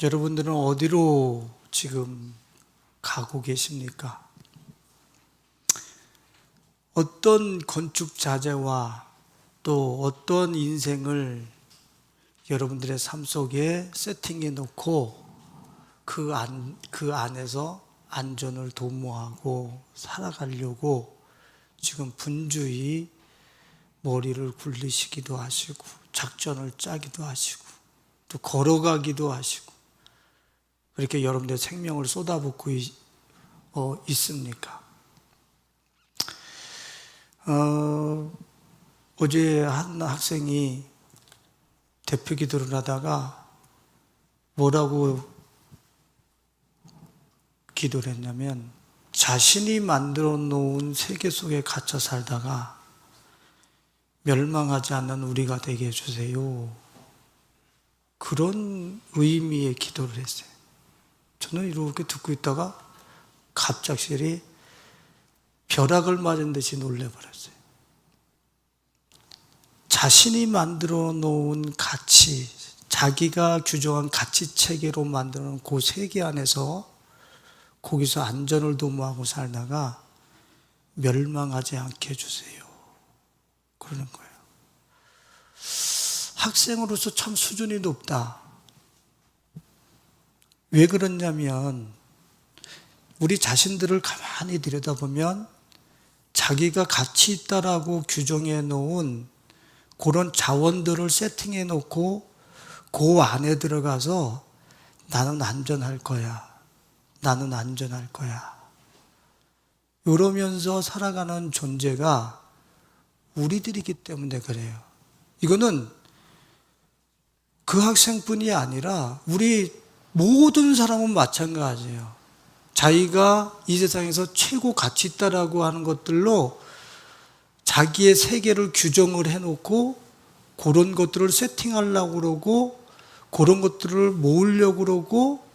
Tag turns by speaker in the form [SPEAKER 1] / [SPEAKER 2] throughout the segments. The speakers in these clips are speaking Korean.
[SPEAKER 1] 여러분들은 어디로 지금 가고 계십니까? 어떤 건축 자재와 또 어떤 인생을 여러분들의 삶 속에 세팅해 놓고 그 안에서 안전을 도모하고 살아가려고 지금 분주히 머리를 굴리시기도 하시고 작전을 짜기도 하시고 또 걸어가기도 하시고 그렇게 여러분들의 생명을 쏟아붓고 있습니까? 어제 한 학생이 대표 기도를 하다가 뭐라고 기도를 했냐면 자신이 만들어 놓은 세계 속에 갇혀 살다가 멸망하지 않는 우리가 되게 해주세요. 그런 의미의 기도를 했어요. 저는 이렇게 듣고 있다가 갑작스레 벼락을 맞은 듯이 놀래버렸어요. 자신이 만들어 놓은 가치, 자기가 규정한 가치 체계로 만들어 놓은 그 세계 안에서 거기서 안전을 도모하고 살다가 멸망하지 않게 해주세요. 그러는 거예요. 학생으로서 참 수준이 높다. 왜 그러냐면 우리 자신들을 가만히 들여다보면 자기가 가치 있다라고 규정해 놓은 그런 자원들을 세팅해 놓고 그 안에 들어가서 나는 안전할 거야. 나는 안전할 거야. 이러면서 살아가는 존재가 우리들이기 때문에 그래요. 이거는 그 학생뿐이 아니라 우리 모든 사람은 마찬가지예요. 자기가 이 세상에서 최고 가치 있다라고 하는 것들로 자기의 세계를 규정을 해놓고 그런 것들을 세팅하려고 그러고 그런 것들을 모으려고 그러고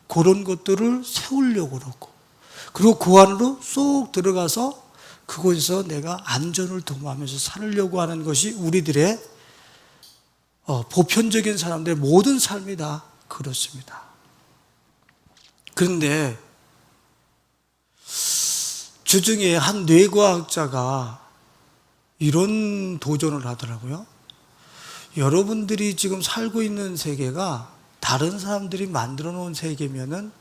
[SPEAKER 1] 그런 것들을 세우려고 그러고 그리고 그 안으로 쏙 들어가서 그곳에서 내가 안전을 도모하면서 살려고 하는 것이 우리들의 보편적인 사람들의 모든 삶이 다 그렇습니다. 그런데 주중에 한 뇌과학자가 이런 도전을 하더라고요. 여러분들이 지금 살고 있는 세계가 다른 사람들이 만들어 놓은 세계면은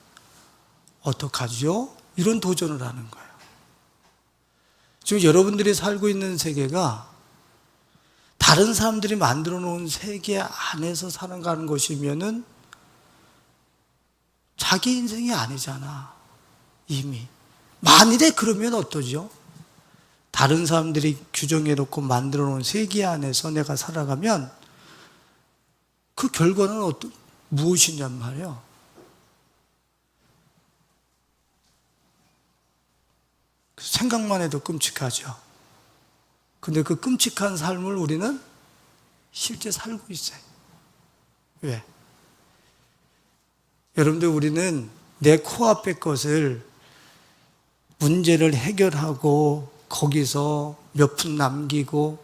[SPEAKER 1] 어떡하죠? 이런 도전을 하는 거예요. 지금 여러분들이 살고 있는 세계가 다른 사람들이 만들어 놓은 세계 안에서 살아가는 것이면은 자기 인생이 아니잖아. 이미. 만일에 그러면 어떠죠? 다른 사람들이 규정해 놓고 만들어 놓은 세계 안에서 내가 살아가면 그 결과는 무엇이냔 말이에요. 생각만 해도 끔찍하죠. 근데 그 끔찍한 삶을 우리는 실제 살고 있어요. 왜? 여러분들 우리는 내 코앞의 것을 문제를 해결하고 거기서 몇 푼 남기고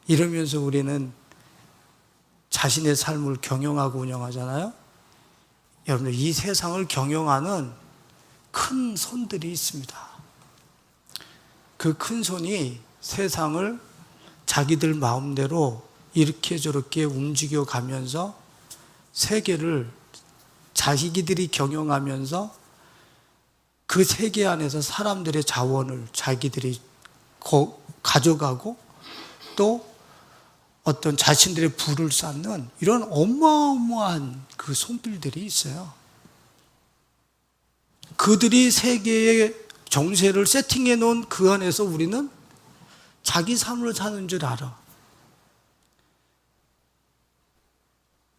[SPEAKER 1] 이러면서 우리는 자신의 삶을 경영하고 운영하잖아요. 여러분들 이 세상을 경영하는 큰 손들이 있습니다. 그 큰 손이 세상을 자기들 마음대로 이렇게 저렇게 움직여 가면서 세계를 자기들이 경영하면서 그 세계 안에서 사람들의 자원을 자기들이 가져가고 또 어떤 자신들의 부를 쌓는 이런 어마어마한 그 손길들이 있어요. 그들이 세계의 정세를 세팅해 놓은 그 안에서 우리는 자기 삶을 사는 줄 알아.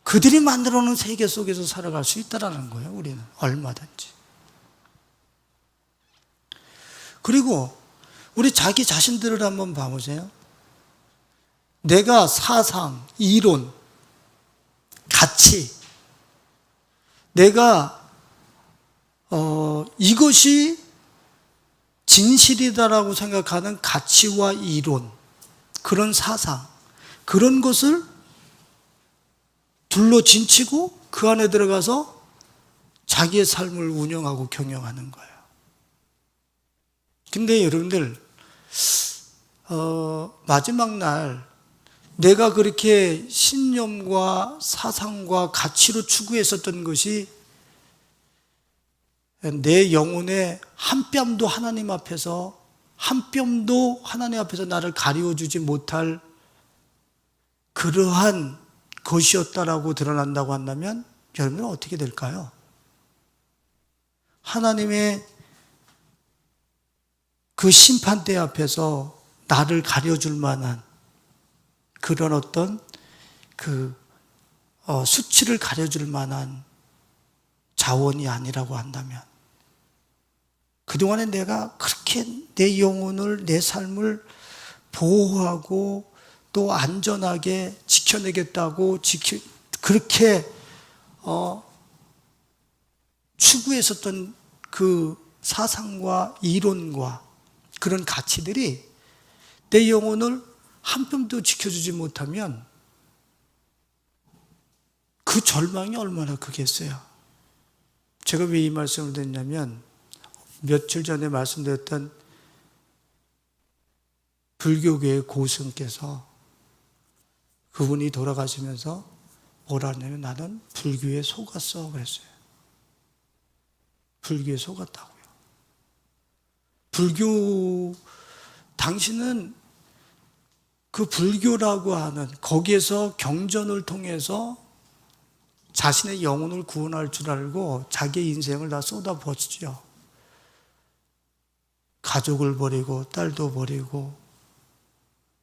[SPEAKER 1] 그들이 만들어 놓은 세계 속에서 살아갈 수 있다는 거예요. 우리는 얼마든지. 그리고 우리 자기 자신들을 한번 봐보세요. 내가 사상, 이론, 가치, 내가 이것이 진실이다라고 생각하는 가치와 이론, 그런 사상, 그런 것을 둘러 진치고 그 안에 들어가서 자기의 삶을 운영하고 경영하는 거예요. 근데 여러분들, 마지막 날 내가 그렇게 신념과 사상과 가치로 추구했었던 것이 내 영혼의 한 뼘도 하나님 앞에서, 한 뼘도 하나님 앞에서 나를 가리워주지 못할 그러한 것이었다라고 드러난다고 한다면 여러분은 어떻게 될까요? 하나님의 그 심판대 앞에서 나를 가려줄 만한 그런 어떤 수치를 가려줄 만한 자원이 아니라고 한다면, 그동안에 내가 그렇게 내 영혼을, 내 삶을 보호하고 또 안전하게 지켜내겠다고 그렇게 추구했었던 그 사상과 이론과 그런 가치들이 내 영혼을 한 뼘도 지켜주지 못하면 그 절망이 얼마나 크겠어요. 제가 왜 이 말씀을 드리냐면, 며칠 전에 말씀드렸던 불교계의 고승께서 그분이 돌아가시면서 뭐라 하냐면, 나는 불교에 속았어 그랬어요. 불교에 속았다고요. 당신은 그 불교라고 하는 거기에서 경전을 통해서 자신의 영혼을 구원할 줄 알고 자기의 인생을 다 쏟아부었죠. 가족을 버리고 딸도 버리고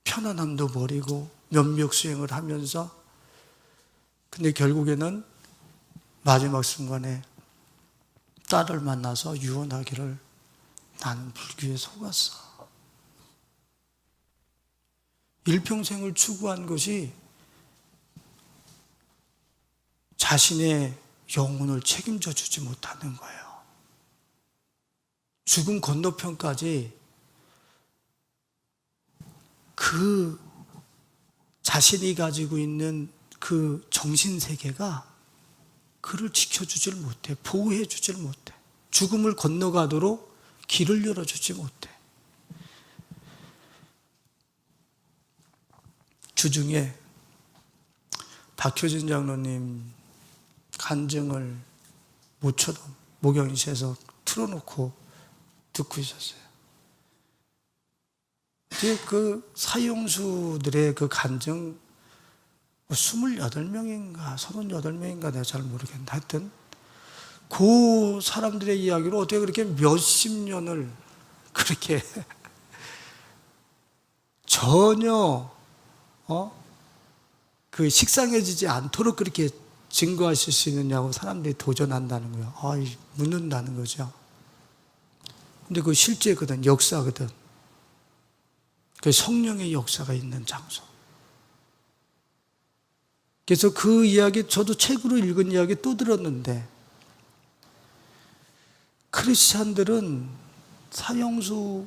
[SPEAKER 1] 편안함도 버리고 면목수행을 하면서, 근데 결국에는 마지막 순간에 딸을 만나서 유언하기를, 나는 불교에 속았어. 일평생을 추구한 것이 자신의 영혼을 책임져 주지 못하는 거예요. 죽음 건너편까지 그 자신이 가지고 있는 그 정신세계가 그를 지켜주질 못해, 보호해주질 못해, 죽음을 건너가도록 길을 열어주지 못해. 주중에 박효진 장로님 간증을 모처럼 목영실에서 틀어놓고 듣고 있었어요. 이제 그 사형수들의 그 간증 28명인가 38명인가 내가 잘 모르겠는데, 하여튼 그 사람들의 이야기로 어떻게 그렇게 몇십 년을 그렇게 전혀 그 식상해지지 않도록 그렇게 증거하실 수 있느냐고 사람들이 도전한다는 거예요. 묻는다는 거죠. 근데 그 실제거든, 역사거든. 그 성령의 역사가 있는 장소. 그래서 그 이야기, 저도 책으로 읽은 이야기 또 들었는데, 크리스찬들은 사형수로서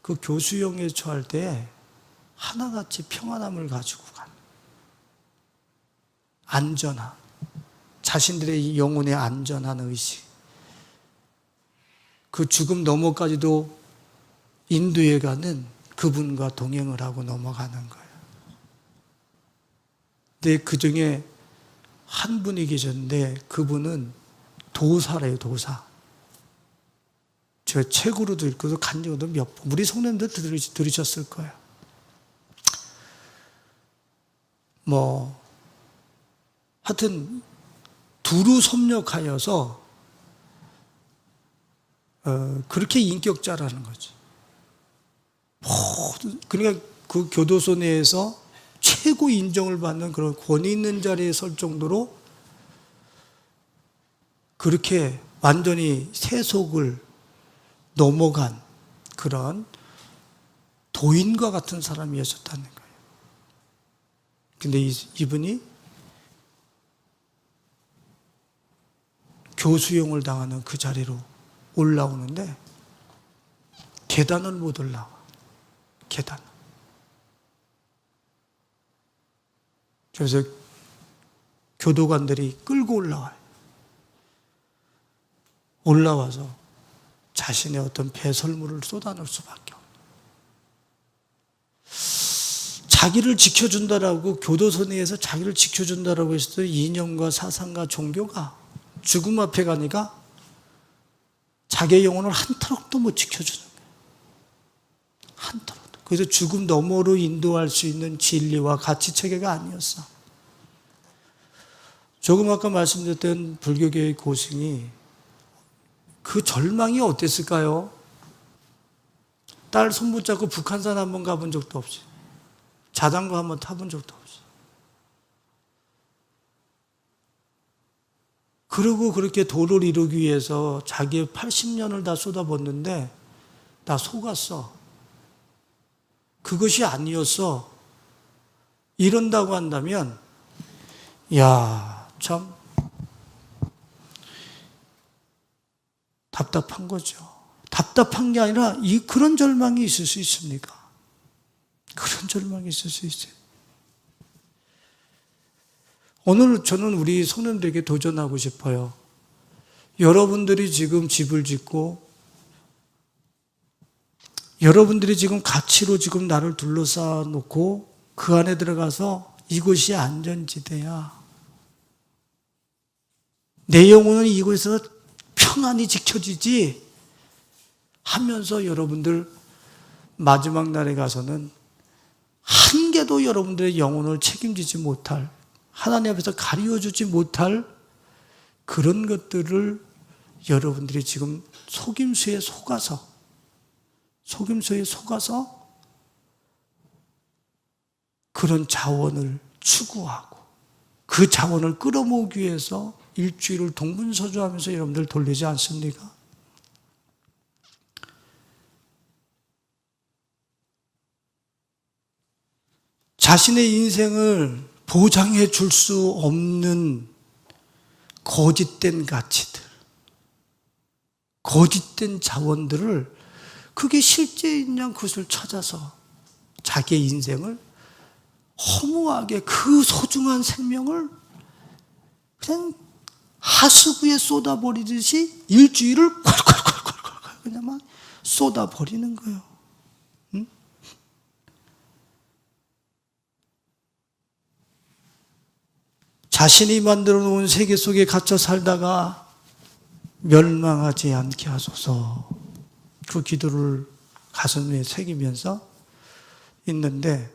[SPEAKER 1] 그 교수형에 처할 때 하나같이 평안함을 가지고 간, 안전함, 자신들의 영혼의 안전한 의식, 그 죽음 너머까지도 인도해 가는 그분과 동행을 하고 넘어가는 거예요. 근데 그 중에 한 분이 계셨는데, 그분은 도사래요, 도사. 제가 책으로도 읽고도 간증도 몇 번, 우리 성도님들 들으셨을 거예요. 하여튼 두루 섭렵하여서 그렇게 인격자라는 거지. 그러니까 그 교도소 내에서 최고 인정을 받는 그런 권위 있는 자리에 설 정도로 그렇게 완전히 세속을 넘어간 그런 도인과 같은 사람이었다는 거예요. 근데 이분이 교수형을 당하는 그 자리로 올라오는데 계단을 못 올라와. 계단. 그래서 교도관들이 끌고 올라와요. 올라와서 자신의 어떤 배설물을 쏟아낼 수밖에 없어요. 자기를 지켜준다라고, 교도소내에서 자기를 지켜준다라고 했을 때 이념과 사상과 종교가 죽음 앞에 가니까 자기의 영혼을 한 터럭도 못 지켜주는 거예요. 한 터럭도. 그래서 죽음 너머로 인도할 수 있는 진리와 가치 체계가 아니었어. 조금 아까 말씀드렸던 불교계의 고승이 그 절망이 어땠을까요? 딸 손 붙잡고 북한산 한번 가본 적도 없이, 자전거 한번 타본 적도 없이. 그리고 그렇게 도를 이루기 위해서 자기의 80년을 다 쏟아붓는데 나 속았어. 그것이 아니었어. 이런다고 한다면, 야, 참 답답한 거죠. 답답한 게 아니라 그런 절망이 있을 수 있습니까? 그런 절망이 있을 수 있어요. 오늘 저는 우리 성도님들에게 도전하고 싶어요. 여러분들이 지금 집을 짓고, 여러분들이 지금 가치로 지금 나를 둘러싸 놓고 그 안에 들어가서 이곳이 안전지대야. 내 영혼은 이곳에서 평안히 지켜지지 하면서 여러분들 마지막 날에 가서는 한 개도 여러분들의 영혼을 책임지지 못할, 하나님 앞에서 가리워주지 못할 그런 것들을 여러분들이 지금 속임수에 속아서 그런 자원을 추구하고 그 자원을 끌어모으기 위해서 일주일을 동분서주하면서 여러분들 돌리지 않습니까? 자신의 인생을 보장해 줄 수 없는 거짓된 가치들, 거짓된 자원들을 그게 실제 있냐 그것을 찾아서 자기의 인생을 허무하게 그 소중한 생명을 그냥 하수구에 쏟아버리듯이 일주일을 콸콸콸콸콸 그냥 막 쏟아버리는 거예요. 응? 자신이 만들어 놓은 세계 속에 갇혀 살다가 멸망하지 않게 하소서, 그 기도를 가슴에 새기면서 있는데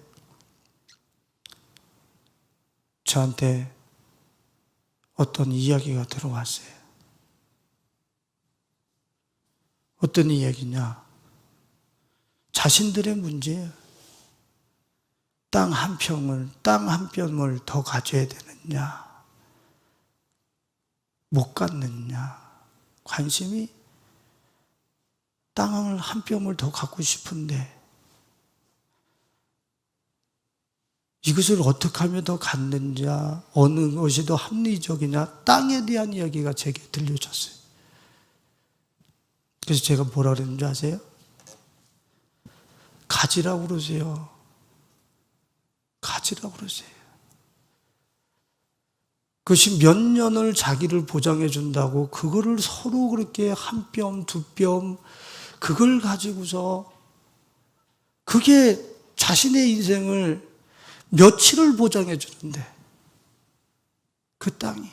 [SPEAKER 1] 저한테 어떤 이야기가 들어왔어요. 어떤 이야기냐? 자신들의 문제예요. 땅 한 뼘을 더 가져야 되느냐, 못 갖느냐, 관심이 땅을 한 뼘을 더 갖고 싶은데 이것을 어떻게 하면 더 갖느냐, 어느 것이 더 합리적이냐, 땅에 대한 이야기가 제게 들려졌어요. 그래서 제가 뭐라 그랬는지 아세요? 가지라고 그러세요. 가지라고 그러세요. 그것이 몇 년을 자기를 보장해 준다고 그거를 서로 그렇게 한 뼘, 두 뼘 그걸 가지고서 그게 자신의 인생을 며칠을 보장해 주는데 그 땅이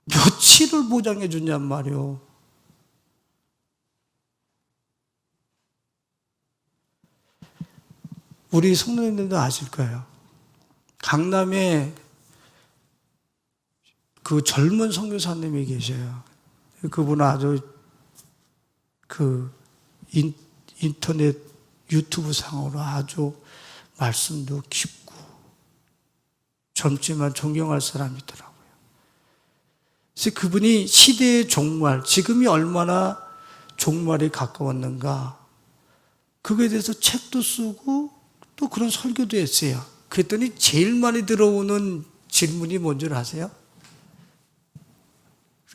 [SPEAKER 1] 며칠을 보장해 주냔 말이요. 우리 성도님들도 아실 거예요. 강남에 그 젊은 선교사님이 계셔요. 그분은 아주 그 인터넷 유튜브 상으로 아주 말씀도 깊고 젊지만 존경할 사람이더라고요. 그래서 그분이 시대의 종말, 지금이 얼마나 종말이 가까웠는가, 그거에 대해서 책도 쓰고 또 그런 설교도 했어요. 그랬더니 제일 많이 들어오는 질문이 뭔지 아세요?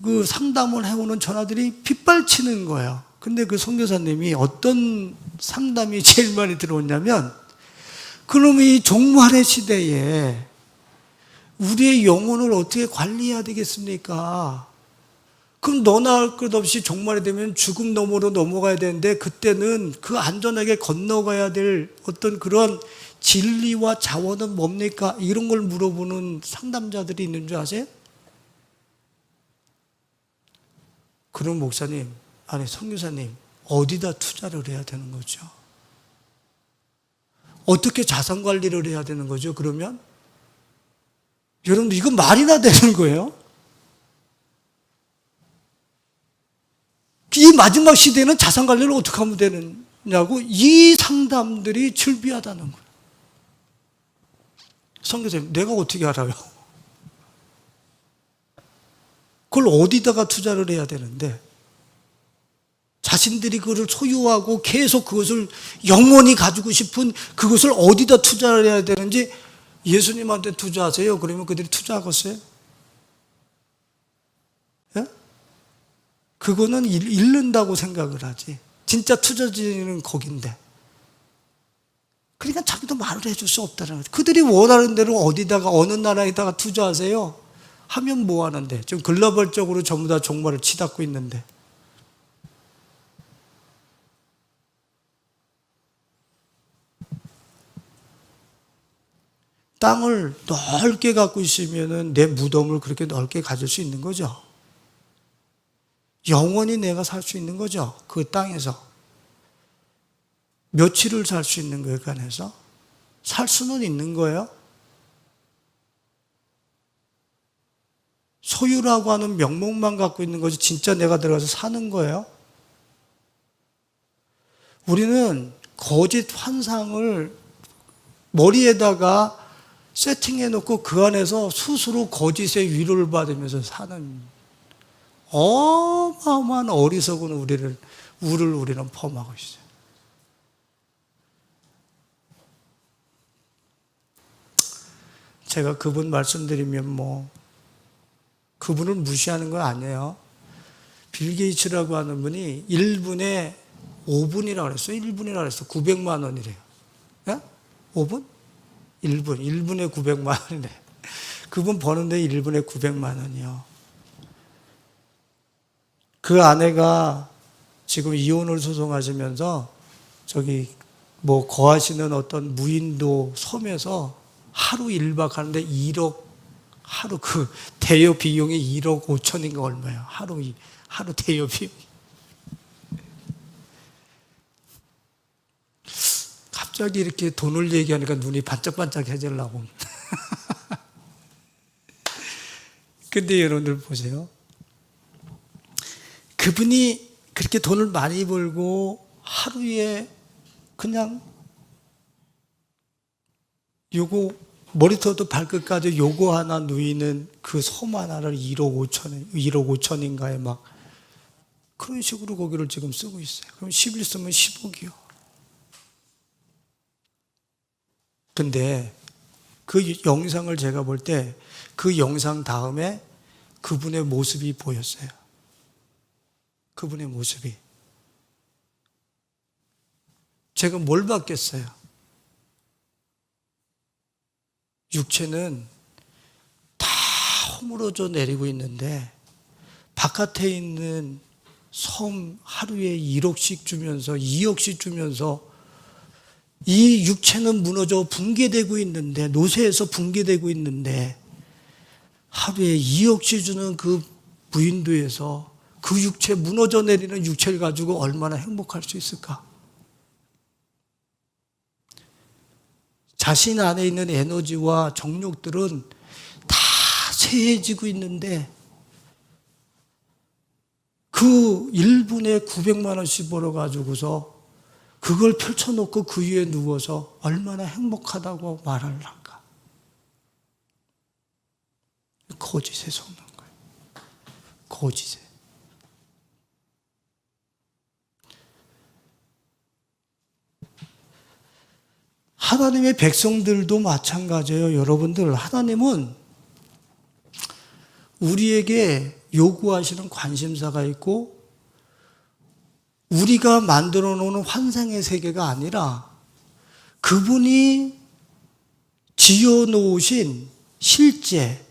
[SPEAKER 1] 그 상담을 해오는 전화들이 빗발치는 거예요. 근데 그 선교사님이 어떤 상담이 제일 많이 들어오냐면, 그놈이 종말의 시대에 우리의 영혼을 어떻게 관리해야 되겠습니까? 그럼 너나 할 것 없이 종말이 되면 죽음 너머로 넘어가야 되는데, 그때는 그 안전하게 건너가야 될 어떤 그런 진리와 자원은 뭡니까? 이런 걸 물어보는 상담자들이 있는 줄 아세요? 그럼 목사님, 아니 선교사님, 어디다 투자를 해야 되는 거죠? 어떻게 자산 관리를 해야 되는 거죠? 그러면 여러분, 이거 말이나 되는 거예요? 이 마지막 시대는 자산 관리를 어떻게 하면 되느냐고 이 상담들이 즐비하다는 거예요. 선교사님, 내가 어떻게 알아요? 그걸 어디다가 투자를 해야 되는데, 자신들이 그것을 소유하고 계속 그것을 영원히 가지고 싶은 그것을 어디다 투자를 해야 되는지, 예수님한테 투자하세요. 그러면 그들이 투자하겠어요? 예? 그거는 잃는다고 생각을 하지. 진짜 투자지는 거긴데. 그러니까 자기도 말을 해줄 수 없다는 거죠. 그들이 원하는 대로 어디다가, 어느 나라에다가 투자하세요? 하면 뭐 하는데? 지금 글로벌적으로 전부 다 종말을 치닫고 있는데. 땅을 넓게 갖고 있으면 내 무덤을 그렇게 넓게 가질 수 있는 거죠. 영원히 내가 살 수 있는 거죠. 그 땅에서. 며칠을 살 수 있는 거예요, 그 안에서? 살 수는 있는 거예요. 소유라고 하는 명목만 갖고 있는 거지 진짜 내가 들어가서 사는 거예요. 우리는 거짓 환상을 머리에다가 세팅해놓고 그 안에서 스스로 거짓의 위로를 받으면서 사는 어마어마한 어리석은 우리를 우리는 포함하고 있어요. 제가 그분 말씀드리면 뭐 그분을 무시하는 건 아니에요. 빌 게이츠라고 하는 분이 1분에 5분이라고 그랬어요. 1분이라고 그랬어요. 900만 원이래요. 예? 5분? 1분에 900만 원이래. 그분 버는데 1분에 900만 원이요. 그 아내가 지금 이혼을 소송하시면서 저기 뭐 거하시는 어떤 무인도 섬에서 하루 1박 하는데 1억, 하루 그 대여 비용이 1억 5천인가 얼마예요. 하루 대여 비용. 갑자기 이렇게 돈을 얘기하니까 눈이 반짝반짝해지려고. 근데 여러분들 보세요. 그분이 그렇게 돈을 많이 벌고 하루에 그냥 요거 머리부터 발끝까지 요거 하나 누이는 그 섬 하나를 1억 5천인가에 막 그런 식으로 거기를 지금 쓰고 있어요. 그럼 10일 쓰면 10억이요. 근데 그 영상을 제가 볼 때 그 영상 다음에 그분의 모습이 보였어요. 그분의 모습이. 제가 뭘 받겠어요? 육체는 다 허물어져 내리고 있는데 바깥에 있는 섬 하루에 1억씩 주면서 2억씩 주면서 이 육체는 무너져 붕괴되고 있는데, 노쇠에서 붕괴되고 있는데 하루에 2억씩 주는 그 무인도에서 그 육체, 무너져 내리는 육체를 가지고 얼마나 행복할 수 있을까? 자신 안에 있는 에너지와 정욕들은 다 쇠해지고 있는데 그 1분에 900만 원씩 벌어가지고서 그걸 펼쳐놓고 그 위에 누워서 얼마나 행복하다고 말할까? 거짓에 속는 거예요. 거짓에. 하나님의 백성들도 마찬가지예요. 여러분들, 하나님은 우리에게 요구하시는 관심사가 있고 우리가 만들어 놓은 환상의 세계가 아니라 그분이 지어 놓으신 실제,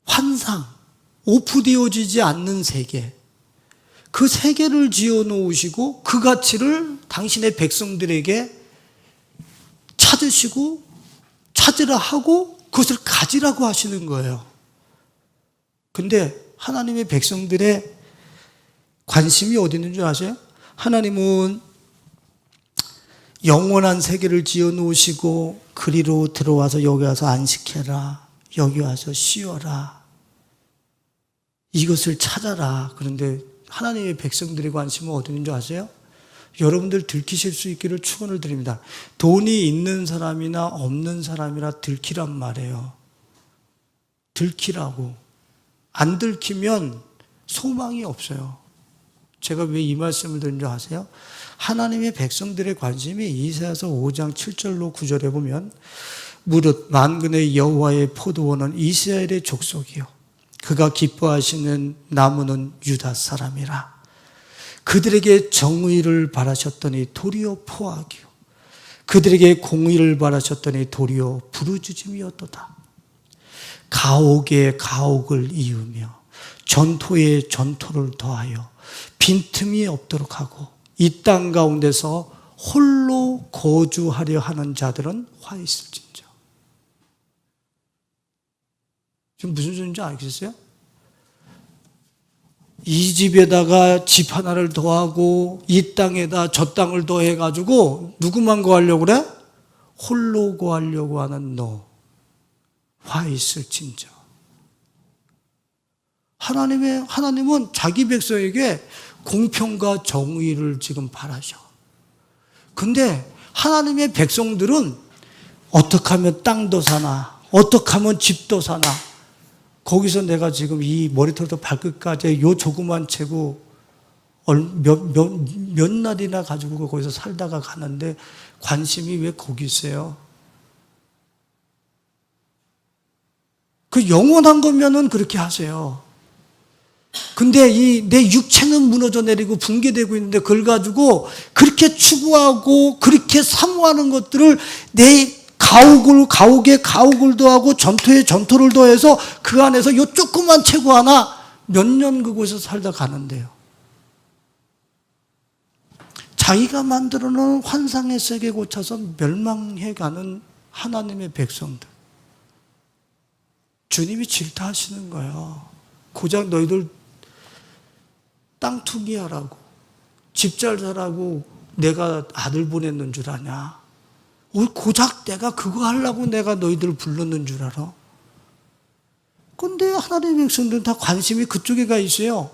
[SPEAKER 1] 환상, 오프되어지지 않는 세계, 그 세계를 지어놓으시고 그 가치를 당신의 백성들에게 찾으시고 찾으라 하고 그것을 가지라고 하시는 거예요. 근데 하나님의 백성들의 관심이 어디 있는 줄 아세요? 하나님은 영원한 세계를 지어놓으시고 그리로 들어와서 여기 와서 안식해라, 여기 와서 쉬어라, 이것을 찾아라. 그런데 하나님의 백성들의 관심은 어디 있는 줄 아세요? 여러분들 들키실 수 있기를 축원을 드립니다. 돈이 있는 사람이나 없는 사람이라 들키란 말이에요. 들키라고. 안 들키면 소망이 없어요. 제가 왜 이 말씀을 드린 줄 아세요? 하나님의 백성들의 관심이 이사야서 5장 7절로 9절에 보면 무릇 만군의 여호와의 포도원은 이스라엘의 족속이요 그가 기뻐하시는 나무는 유다 사람이라. 그들에게 정의를 바라셨더니 도리어 포악이요 그들에게 공의를 바라셨더니 도리어 부르짖음이었도다. 가옥에 가옥을 이으며 전토에 전토를 더하여 빈틈이 없도록 하고 이 땅 가운데서 홀로 거주하려 하는 자들은 화 있을진저. 지금 무슨 소리인지 알겠어요? 이 집에다가 집 하나를 더하고 이 땅에다 저 땅을 더해가지고 누구만 구하려고 그래? 홀로 구하려고 하는 너 화 있을진저. 하나님은 자기 백성에게 공평과 정의를 지금 바라셔. 근데 하나님의 백성들은 어떻게 하면 땅도 사나, 어떻게 하면 집도 사나, 거기서 내가 지금 이 머리털부터 발끝까지 요 조그만 채고 몇 날이나 가지고 거기서 살다가 가는데 관심이 왜 거기 있어요? 그 영원한 거면은 그렇게 하세요. 근데 내 육체는 무너져 내리고 붕괴되고 있는데 그걸 가지고 그렇게 추구하고 그렇게 사모하는 것들을 내 가옥에 가옥을 더하고 전토에 전토를 더해서 그 안에서 요 조그만 채구 하나 몇 년 그곳에서 살다 가는데요. 자기가 만들어 놓은 환상의 세계 고쳐서 멸망해가는 하나님의 백성들. 주님이 질타하시는 거예요. 고작 너희들 땅 투기하라고, 집 잘 사라고 내가 아들 보냈는 줄 아냐? 고작 내가 그거 하려고 내가 너희들 불렀는 줄 알아? 근데 하나님의 백성들은 다 관심이 그쪽에 가 있어요.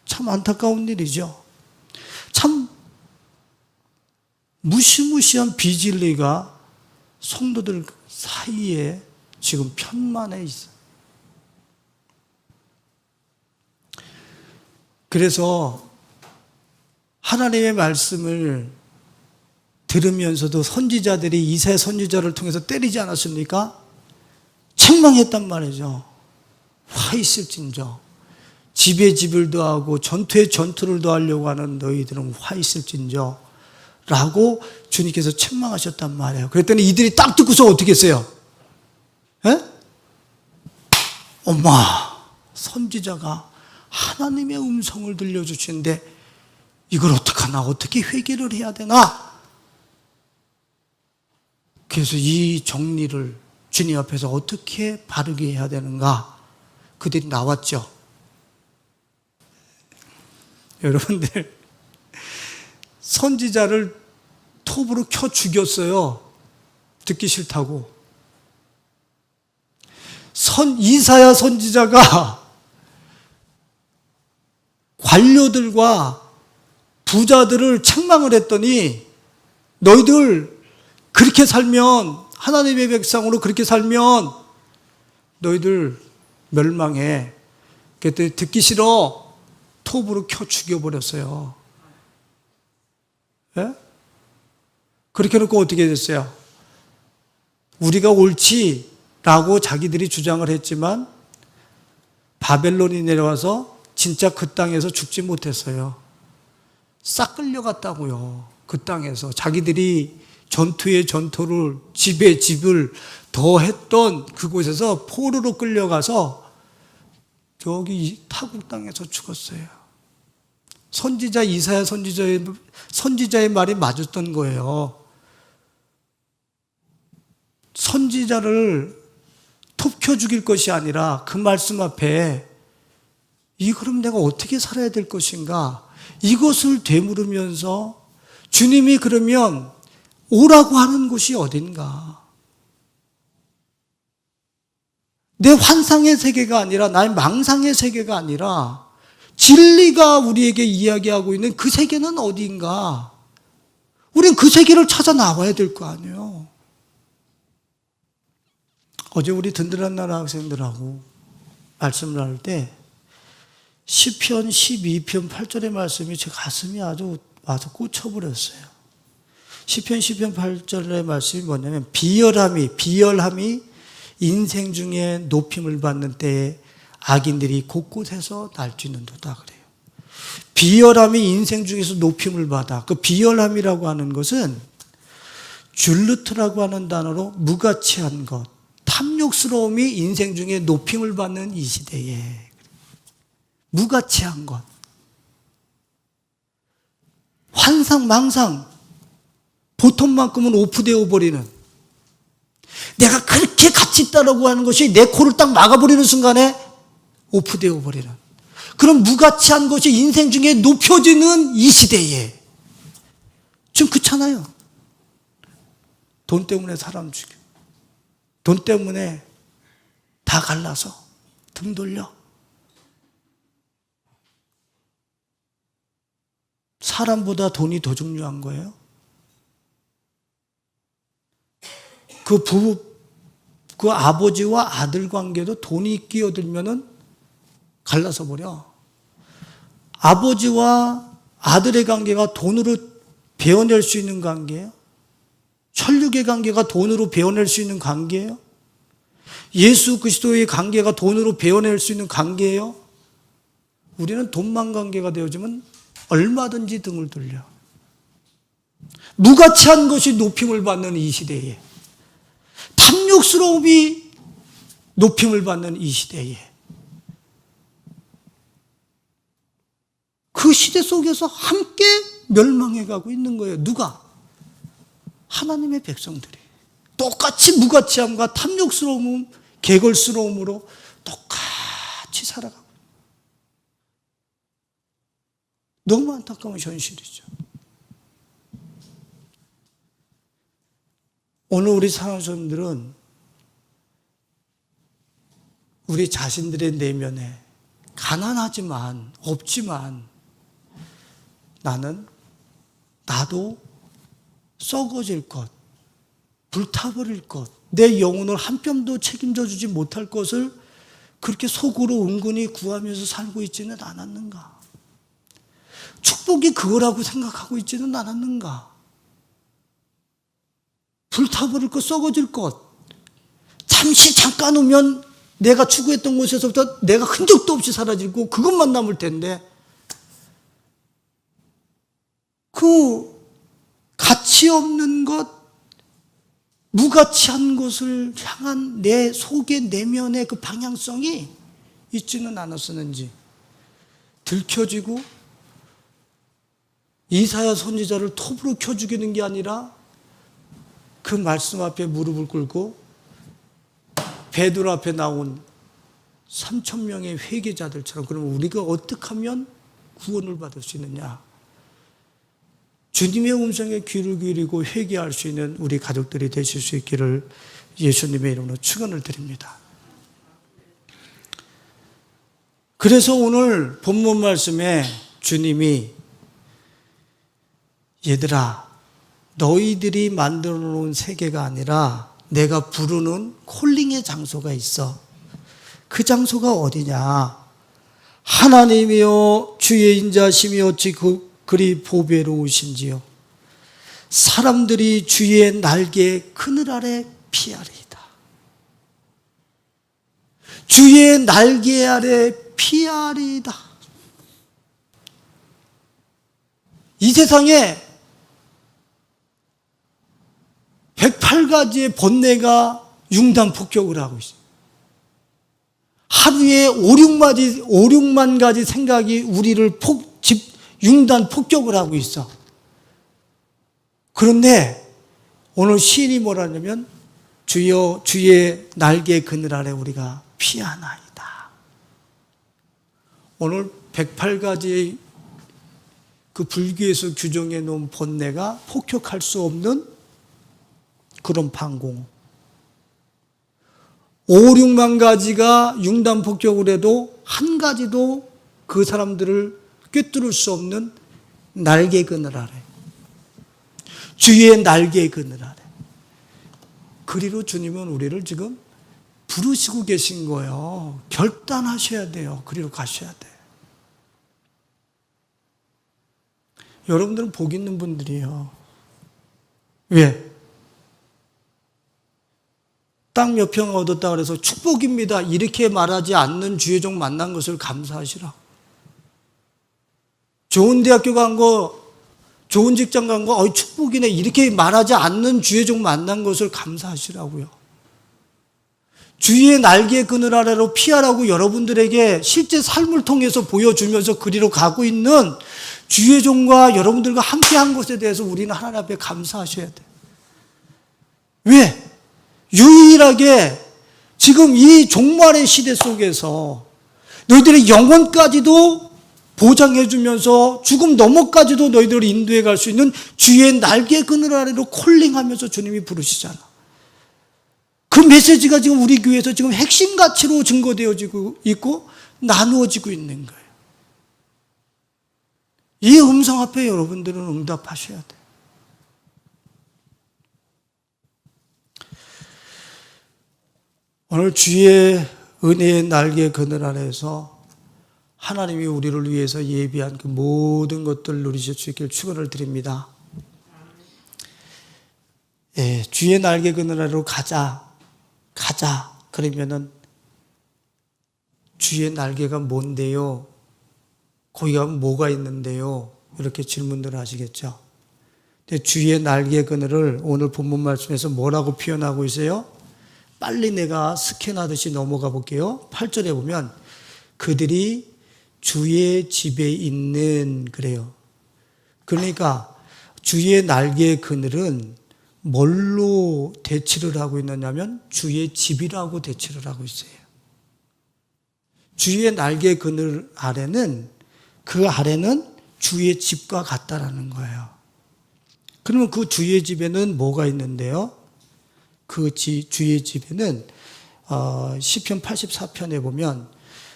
[SPEAKER 1] 참 안타까운 일이죠. 참 무시무시한 비진리가 성도들 사이에 지금 편만해 있어요. 그래서 하나님의 말씀을 들으면서도 선지자들이 이사야 선지자를 통해서 때리지 않았습니까? 책망했단 말이죠. 화 있을진저. 집에 집을 더하고 전투에 전투를 더하려고 하는 너희들은 화 있을진저 라고 주님께서 책망하셨단 말이에요. 그랬더니 이들이 딱 듣고서 어떻게 했어요? 에? 엄마, 선지자가 하나님의 음성을 들려주시는데 이걸 어떡하나, 어떻게 회개를 해야 되나? 그래서 이 정리를 주님 앞에서 어떻게 바르게 해야 되는가? 그들이 나왔죠. 여러분들, 선지자를 톱으로 켜 죽였어요. 듣기 싫다고. 이사야 선지자가 관료들과 부자들을 책망을 했더니 너희들 그렇게 살면, 하나님의 백성으로 그렇게 살면 너희들 멸망해. 그랬더니 듣기 싫어. 톱으로 켜 죽여버렸어요. 예? 그렇게 해놓고 어떻게 됐어요? 우리가 옳지라고 자기들이 주장을 했지만 바벨론이 내려와서 진짜 그 땅에서 죽지 못했어요. 싹 끌려갔다고요. 그 땅에서 자기들이 전투에 전투를, 집에 집을 더했던 그곳에서 포로로 끌려가서 저기 타국 땅에서 죽었어요. 선지자 이사야 선지자의 말이 맞았던 거예요. 선지자를 톱켜 죽일 것이 아니라 그 말씀 앞에 그럼 내가 어떻게 살아야 될 것인가? 이것을 되물으면서 주님이 그러면 오라고 하는 곳이 어딘가? 내 환상의 세계가 아니라 나의 망상의 세계가 아니라 진리가 우리에게 이야기하고 있는 그 세계는 어디인가? 우린 그 세계를 찾아 나와야 될 거 아니에요. 어제 우리 든든한 나라 학생들하고 말씀을 할 때 시편 12편 8절의 말씀이 제 가슴이 아주 와서 꽂혀버렸어요. 시편 8절의 말씀이 뭐냐면 비열함이 인생 중에 높임을 받는 때에 악인들이 곳곳에서 날뛰는도다 그래요. 비열함이 인생 중에서 높임을 받아. 그 비열함이라고 하는 것은 줄루트라고 하는 단어로 무가치한 것, 탐욕스러움이 인생 중에 높임을 받는 이 시대에 무가치한 것, 환상, 망상, 보통만큼은 오프되어 버리는, 내가 그렇게 가치 있다라고 하는 것이 내 코를 딱 막아버리는 순간에 오프되어 버리는 그런 무가치한 것이 인생 중에 높여지는 이 시대에 좀 그렇잖아요. 돈 때문에 사람 죽여, 돈 때문에 다 갈라서 등 돌려. 사람보다 돈이 더 중요한 거예요. 그 아버지와 아들 관계도 돈이 끼어들면은 갈라서 버려. 아버지와 아들의 관계가 돈으로 베어낼 수 있는 관계예요? 혈육의 관계가 돈으로 베어낼 수 있는 관계예요? 예수 그리스도의 관계가 돈으로 베어낼 수 있는 관계예요? 우리는 돈만 관계가 되어지면 얼마든지 등을 돌려. 무가치한 것이 높임을 받는 이 시대에, 탐욕스러움이 높임을 받는 이 시대에, 그 시대 속에서 함께 멸망해 가고 있는 거예요. 누가? 하나님의 백성들이. 똑같이 무가치함과 탐욕스러움, 개걸스러움으로 똑같이 살아가고. 너무 안타까운 현실이죠. 오늘 우리 사람들은 우리 자신들의 내면에 가난하지만, 없지만 나도 썩어질 것, 불타버릴 것, 내 영혼을 한 뼘도 책임져 주지 못할 것을 그렇게 속으로 은근히 구하면서 살고 있지는 않았는가? 축복이 그거라고 생각하고 있지는 않았는가? 불타버릴 것, 썩어질 것, 잠깐 오면 내가 추구했던 곳에서부터 내가 흔적도 없이 사라지고 그것만 남을 텐데, 그 가치 없는 것, 무가치한 것을 향한 내 속의 내면의 그 방향성이 있지는 않았었는지 들켜지고 이사야 선지자를 톱으로 켜 죽이는 게 아니라 그 말씀 앞에 무릎을 꿇고 베드로 앞에 나온 3,000명의 회개자들처럼, 그러면 우리가 어떻게 하면 구원을 받을 수 있느냐? 주님의 음성에 귀를 기울이고 회개할 수 있는 우리 가족들이 되실 수 있기를 예수님의 이름으로 축원을 드립니다. 그래서 오늘 본문 말씀에 주님이 얘들아, 너희들이 만들어 놓은 세계가 아니라 내가 부르는 콜링의 장소가 있어. 그 장소가 어디냐? 하나님이여 주의 인자심이 어찌 그리 보배로우신지요. 사람들이 주의 날개 그늘 아래 피하리이다. 주의 날개 아래 피하리이다. 이 세상에 108가지의 번뇌가 융단 폭격을 하고 있어요. 하루에 6만 가지 생각이 우리를 융단 폭격을 하고 있어. 그런데 오늘 시인이 뭐라 하냐면 주여 주의 날개 그늘 아래 우리가 피하나이다. 오늘 108가지의 그 불교에서 규정해 놓은 본뇌가 폭격할 수 없는 그런 방공. 5, 6만 가지가 융단 폭격을 해도 한 가지도 그 사람들을 꿰뚫을 수 없는 날개 그늘 아래. 주의 날개 그늘 아래. 그리로 주님은 우리를 지금 부르시고 계신 거예요. 결단하셔야 돼요. 그리로 가셔야 돼요. 여러분들은 복 있는 분들이에요. 왜? 땅 몇 평 얻었다 그래서 축복입니다. 이렇게 말하지 않는 주의 종 만난 것을 감사하시라. 좋은 대학교 간 거, 좋은 직장 간 거, 축복이네. 이렇게 말하지 않는 주의 종 만난 것을 감사하시라고요. 주의 날개 그늘 아래로 피하라고 여러분들에게 실제 삶을 통해서 보여주면서 그리로 가고 있는 주의 종과 여러분들과 함께 한 것에 대해서 우리는 하나님 앞에 감사하셔야 돼요. 왜? 유일하게 지금 이 종말의 시대 속에서 너희들의 영혼까지도 보장해주면서 죽음 너머까지도 너희들을 인도해 갈 수 있는 주의 날개 그늘 아래로 콜링하면서 주님이 부르시잖아. 그 메시지가 지금 우리 교회에서 지금 핵심 가치로 증거되어지고 있고 나누어지고 있는 거예요. 이 음성 앞에 여러분들은 응답하셔야 돼요. 오늘 주의 은혜의 날개 그늘 아래에서 하나님이 우리를 위해서 예비한 그 모든 것들을 누리실 수 있기를 축원을 드립니다. 예, 주의 날개 그늘 아래로 가자. 그러면은 주의 날개가 뭔데요? 거기 가면 뭐가 있는데요? 이렇게 질문들을 하시겠죠. 근데 주의 날개 그늘을 오늘 본문 말씀에서 뭐라고 표현하고 있어요? 빨리 내가 스캔하듯이 넘어가 볼게요. 8절에 보면 그들이 주의 집에 있는 그래요. 그러니까 주의 날개 그늘은 뭘로 대치를 하고 있느냐면 주의 집이라고 대치를 하고 있어요. 주의 날개 그늘 아래는 그 아래는 주의 집과 같다라는 거예요. 그러면 그 주의 집에는 뭐가 있는데요? 그 주의 집에는 시편 84편에 보면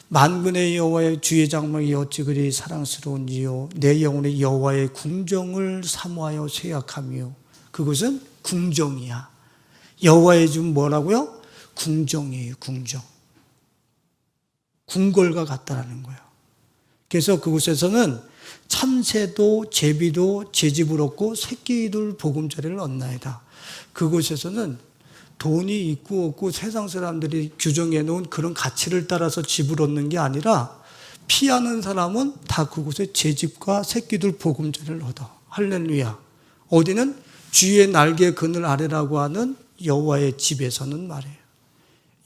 [SPEAKER 1] 만군의 여호와의 주의 장막이 어찌 그리 사랑스러운지요 내 영혼의 여호와의 궁정을 사모하여 쇠약하며 그것은 궁정이야. 여호와의 집은 뭐라고요? 궁정이에요. 궁정. 궁궐과 같다라는 거예요. 그래서 그곳에서는 참새도 제비도 제 집을 얻고 새끼들 보금자리를 얻나이다. 그곳에서는 돈이 있고 없고 세상 사람들이 규정해 놓은 그런 가치를 따라서 집을 얻는 게 아니라 피하는 사람은 다 그곳에 제 집과 새끼들 보금자리를 얻어. 할렐루야. 어디는 주의 날개 그늘 아래라고 하는 여호와의 집에서는 말이에요.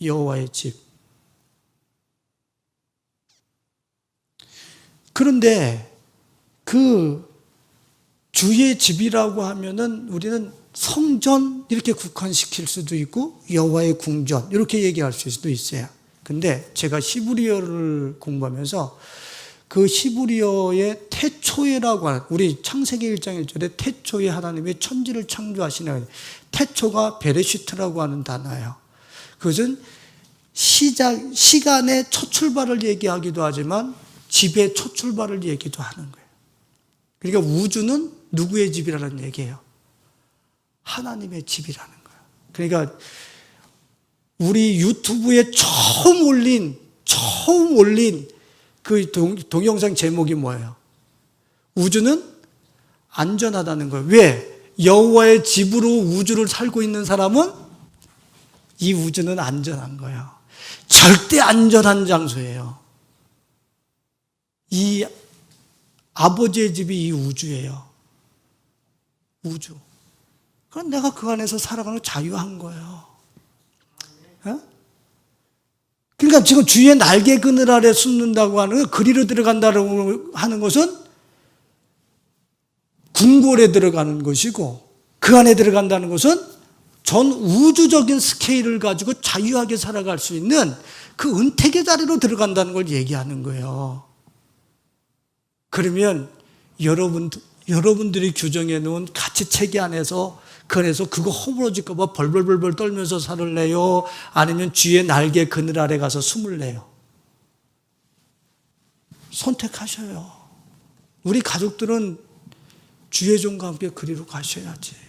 [SPEAKER 1] 여호와의 집. 그런데 그 주의 집이라고 하면은 우리는 성전 이렇게 국한시킬 수도 있고 여호와의 궁전 이렇게 얘기할 수도 있어요. 근데 제가 히브리어를 공부하면서 그 히브리어의 태초에라고 하는 우리 창세기 1장 1절에 태초에 하나님이 천지를 창조하시는 태초가 베레시트라고 하는 단어예요. 그것은 시간의 첫 출발을 얘기하기도 하지만 집의 첫 출발을 얘기도 하는 거예요. 그러니까 우주는 누구의 집이라는 얘기예요? 하나님의 집이라는 거예요. 그러니까 우리 유튜브에 처음 올린 그 동영상 제목이 뭐예요? 우주는 안전하다는 거예요. 왜? 여호와의 집으로 우주를 살고 있는 사람은 이 우주는 안전한 거예요. 절대 안전한 장소예요. 이 아버지의 집이 이 우주예요. 우주. 그럼 내가 그 안에서 살아가는 자유한 거예요. 어? 그러니까 지금 주의 날개 그늘 아래 숨는다고 하는 것, 그리로 들어간다고 하는 것은 궁궐에 들어가는 것이고, 그 안에 들어간다는 것은 전 우주적인 스케일을 가지고 자유하게 살아갈 수 있는 그 은택의 자리로 들어간다는 걸 얘기하는 거예요. 그러면 여러분들이 규정해 놓은 가치 체계 안에서 그 안에서 그거 허물어질까 봐 벌벌벌벌 떨면서 살을래요? 아니면 주의 날개 그늘 아래 가서 숨을래요? 선택하셔요. 우리 가족들은 주의 종과 함께 그리로 가셔야지.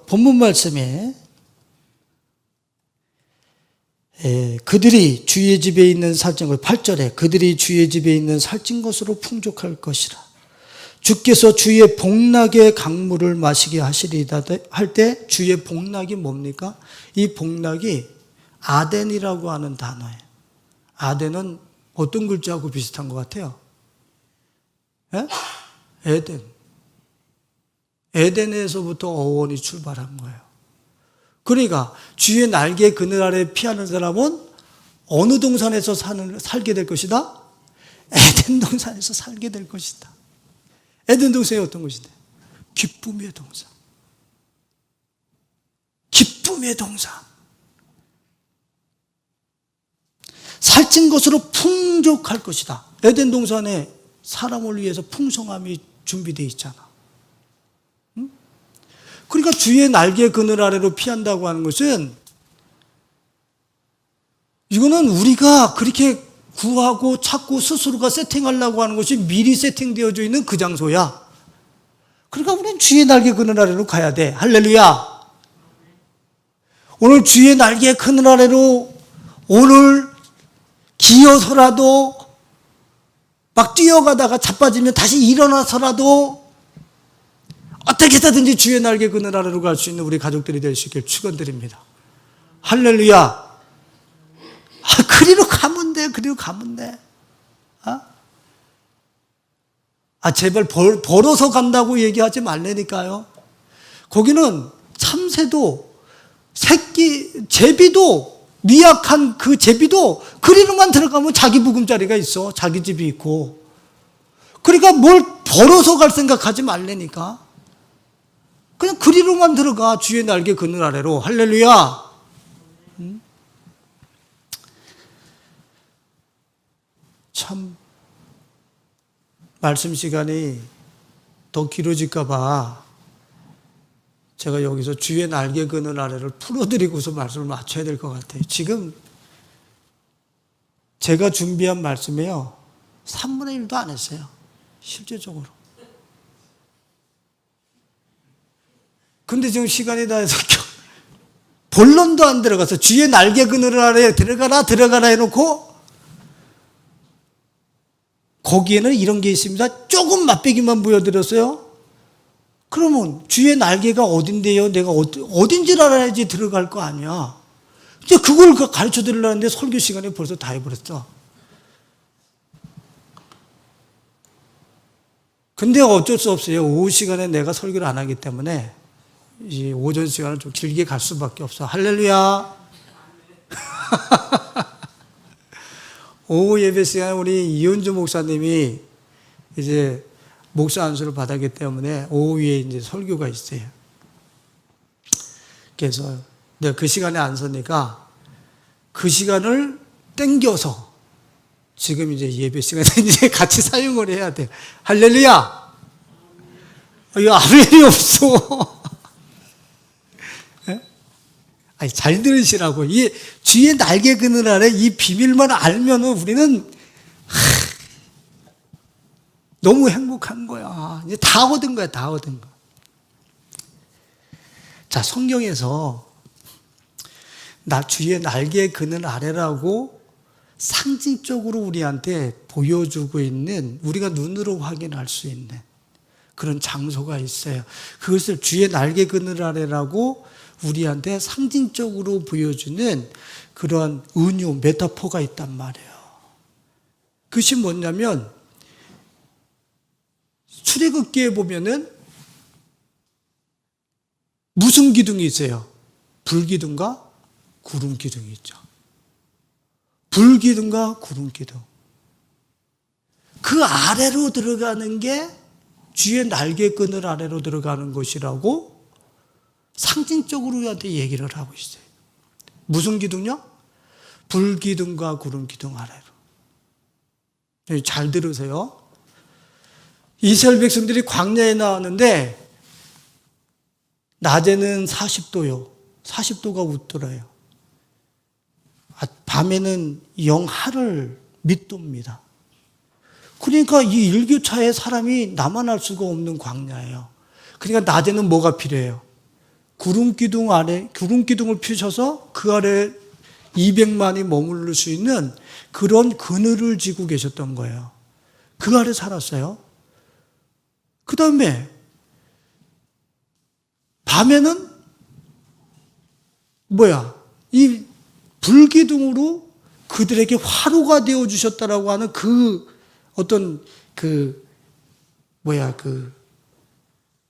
[SPEAKER 1] 본문 말씀에 그들이 주의 집에 있는 살찐 것, 8절에 그들이 주의 집에 있는 살찐 것으로 풍족할 것이라. 주께서 주의 복락의 강물을 마시게 하시리다 할 때 주의 복락이 뭡니까? 이 복락이 아덴이라고 하는 단어예요. 아덴은 어떤 글자하고 비슷한 것 같아요? 예? 에덴. 에덴에서부터 어원이 출발한 거예요. 그러니까 주의 날개 그늘 아래 피하는 사람은 어느 동산에서 살게 될 것이다? 에덴 동산에서 살게 될 것이다. 에덴 동산이 어떤 것인데? 기쁨의 동산. 기쁨의 동산. 살찐 것으로 풍족할 것이다. 에덴 동산에 사람을 위해서 풍성함이 준비되어 있잖아. 응? 그러니까 주의 날개 그늘 아래로 피한다고 하는 것은, 이거는 우리가 그렇게 구하고 찾고 스스로가 세팅하려고 하는 것이 미리 세팅되어져 있는 그 장소야. 그러니까 우리는 주의 날개 그늘 아래로 가야 돼. 할렐루야. 오늘 주의 날개 그늘 아래로 오늘 기어서라도 막 뛰어가다가 자빠지면 다시 일어나서라도 어떻게 해서든지 주의 날개 그늘 아래로 갈 수 있는 우리 가족들이 될 수 있길 축원드립니다. 할렐루야. 그리로 가면 돼. 그리로 가면 돼. 제발 벌어서 간다고 얘기하지 말라니까요. 거기는 참새도 제비도 미약한 그 제비도 그리로만 들어가면 자기 부금자리가 있어. 자기 집이 있고. 그러니까 뭘 벌어서 갈 생각하지 말라니까. 그냥 그리로만 들어가. 주의 날개 그늘 아래로. 할렐루야. 참 말씀 시간이 더 길어질까 봐 제가 여기서 주의 날개 그늘 아래를 풀어드리고서 말씀을 맞춰야 될 것 같아요. 지금 제가 준비한 말씀이요 3분의 1도 안 했어요. 실제적으로. 근데 지금 시간이 다 해서 본론도 안 들어가서 주의 날개 그늘 아래에 들어가라 해놓고 거기에는 이런 게 있습니다. 조금 맛배기만 보여드렸어요. 그러면 주의 날개가 어딘데요? 내가 어딘지를 알아야지 들어갈 거 아니야. 이제 그걸 가르쳐 드리려는데 설교 시간이 벌써 다 해버렸어. 근데 어쩔 수 없어요. 오후 시간에 내가 설교를 안 하기 때문에 이 오전 시간을 좀 길게 갈 수밖에 없어. 할렐루야. 오후 예배 시간에 우리 이은주 목사님이 이제 목사 안수를 받았기 때문에 오후에 이제 설교가 있어요. 그래서 내가 그 시간에 안 서니까 그 시간을 땡겨서 지금 이제 예배 시간에 이제 같이 사용을 해야 돼. 할렐루야! 이거 아멘이 없어. 아니, 잘 들으시라고. 이 주의 날개 그늘 아래 이 비밀만 알면은 우리는 너무 행복한 거야. 이제 다 얻은 거야, 다 얻은 거. 자, 성경에서 나 주의 날개 그늘 아래라고 상징적으로 우리한테 보여주고 있는, 우리가 눈으로 확인할 수 있는 그런 장소가 있어요. 그것을 주의 날개 그늘 아래라고 우리한테 상징적으로 보여주는 그런 은유, 메타포가 있단 말이에요. 그것이 뭐냐면 출애굽기에 보면은 무슨 기둥이 있어요? 불기둥과 구름기둥이 있죠. 불기둥과 구름기둥. 그 아래로 들어가는 게 주의 날개끈을 아래로 들어가는 것이라고 상징적으로 우리한테 얘기를 하고 있어요. 무슨 기둥요? 불기둥과 구름기둥 아래로. 잘 들으세요. 이스라엘 백성들이 광야에 나왔는데 낮에는 40도요. 40도가 웃돌아요. 밤에는 영하를 밑도입니다. 그러니까 이 일교차에 사람이 남아날 수가 없는 광야예요. 그러니까 낮에는 뭐가 필요해요? 구름기둥 아래, 구름기둥을 펴셔서 그 아래 200만이 머무를 수 있는 그런 그늘을 지고 계셨던 거예요. 그 아래 살았어요. 그 다음에 밤에는 이 불기둥으로 그들에게 화로가 되어 주셨다라고 하는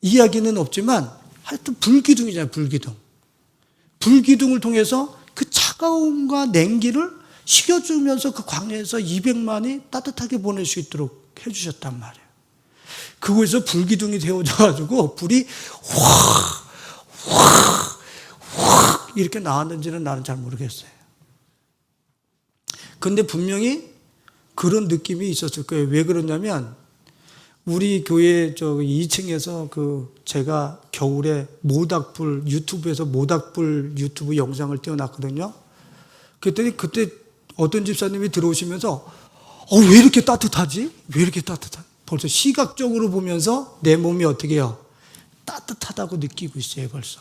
[SPEAKER 1] 이야기는 없지만 하여튼 불기둥이잖아요, 불기둥. 불기둥을 통해서 그 차가움과 냉기를 식혀주면서 그 광야에서 200만이 따뜻하게 보낼 수 있도록 해주셨단 말이에요. 그곳에서 불기둥이 되어져가지고 불이 확 이렇게 나왔는지는 나는 잘 모르겠어요. 근데 분명히 그런 느낌이 있었을 거예요. 왜 그러냐면 우리 교회 2층에서 제가 겨울에 유튜브에서 모닥불 유튜브 영상을 띄워놨거든요. 그랬더니 그때 어떤 집사님이 들어오시면서 왜 이렇게 따뜻하지? 왜 이렇게 따뜻하지? 벌써 시각적으로 보면서 내 몸이 어떻게 해요? 따뜻하다고 느끼고 있어요, 벌써.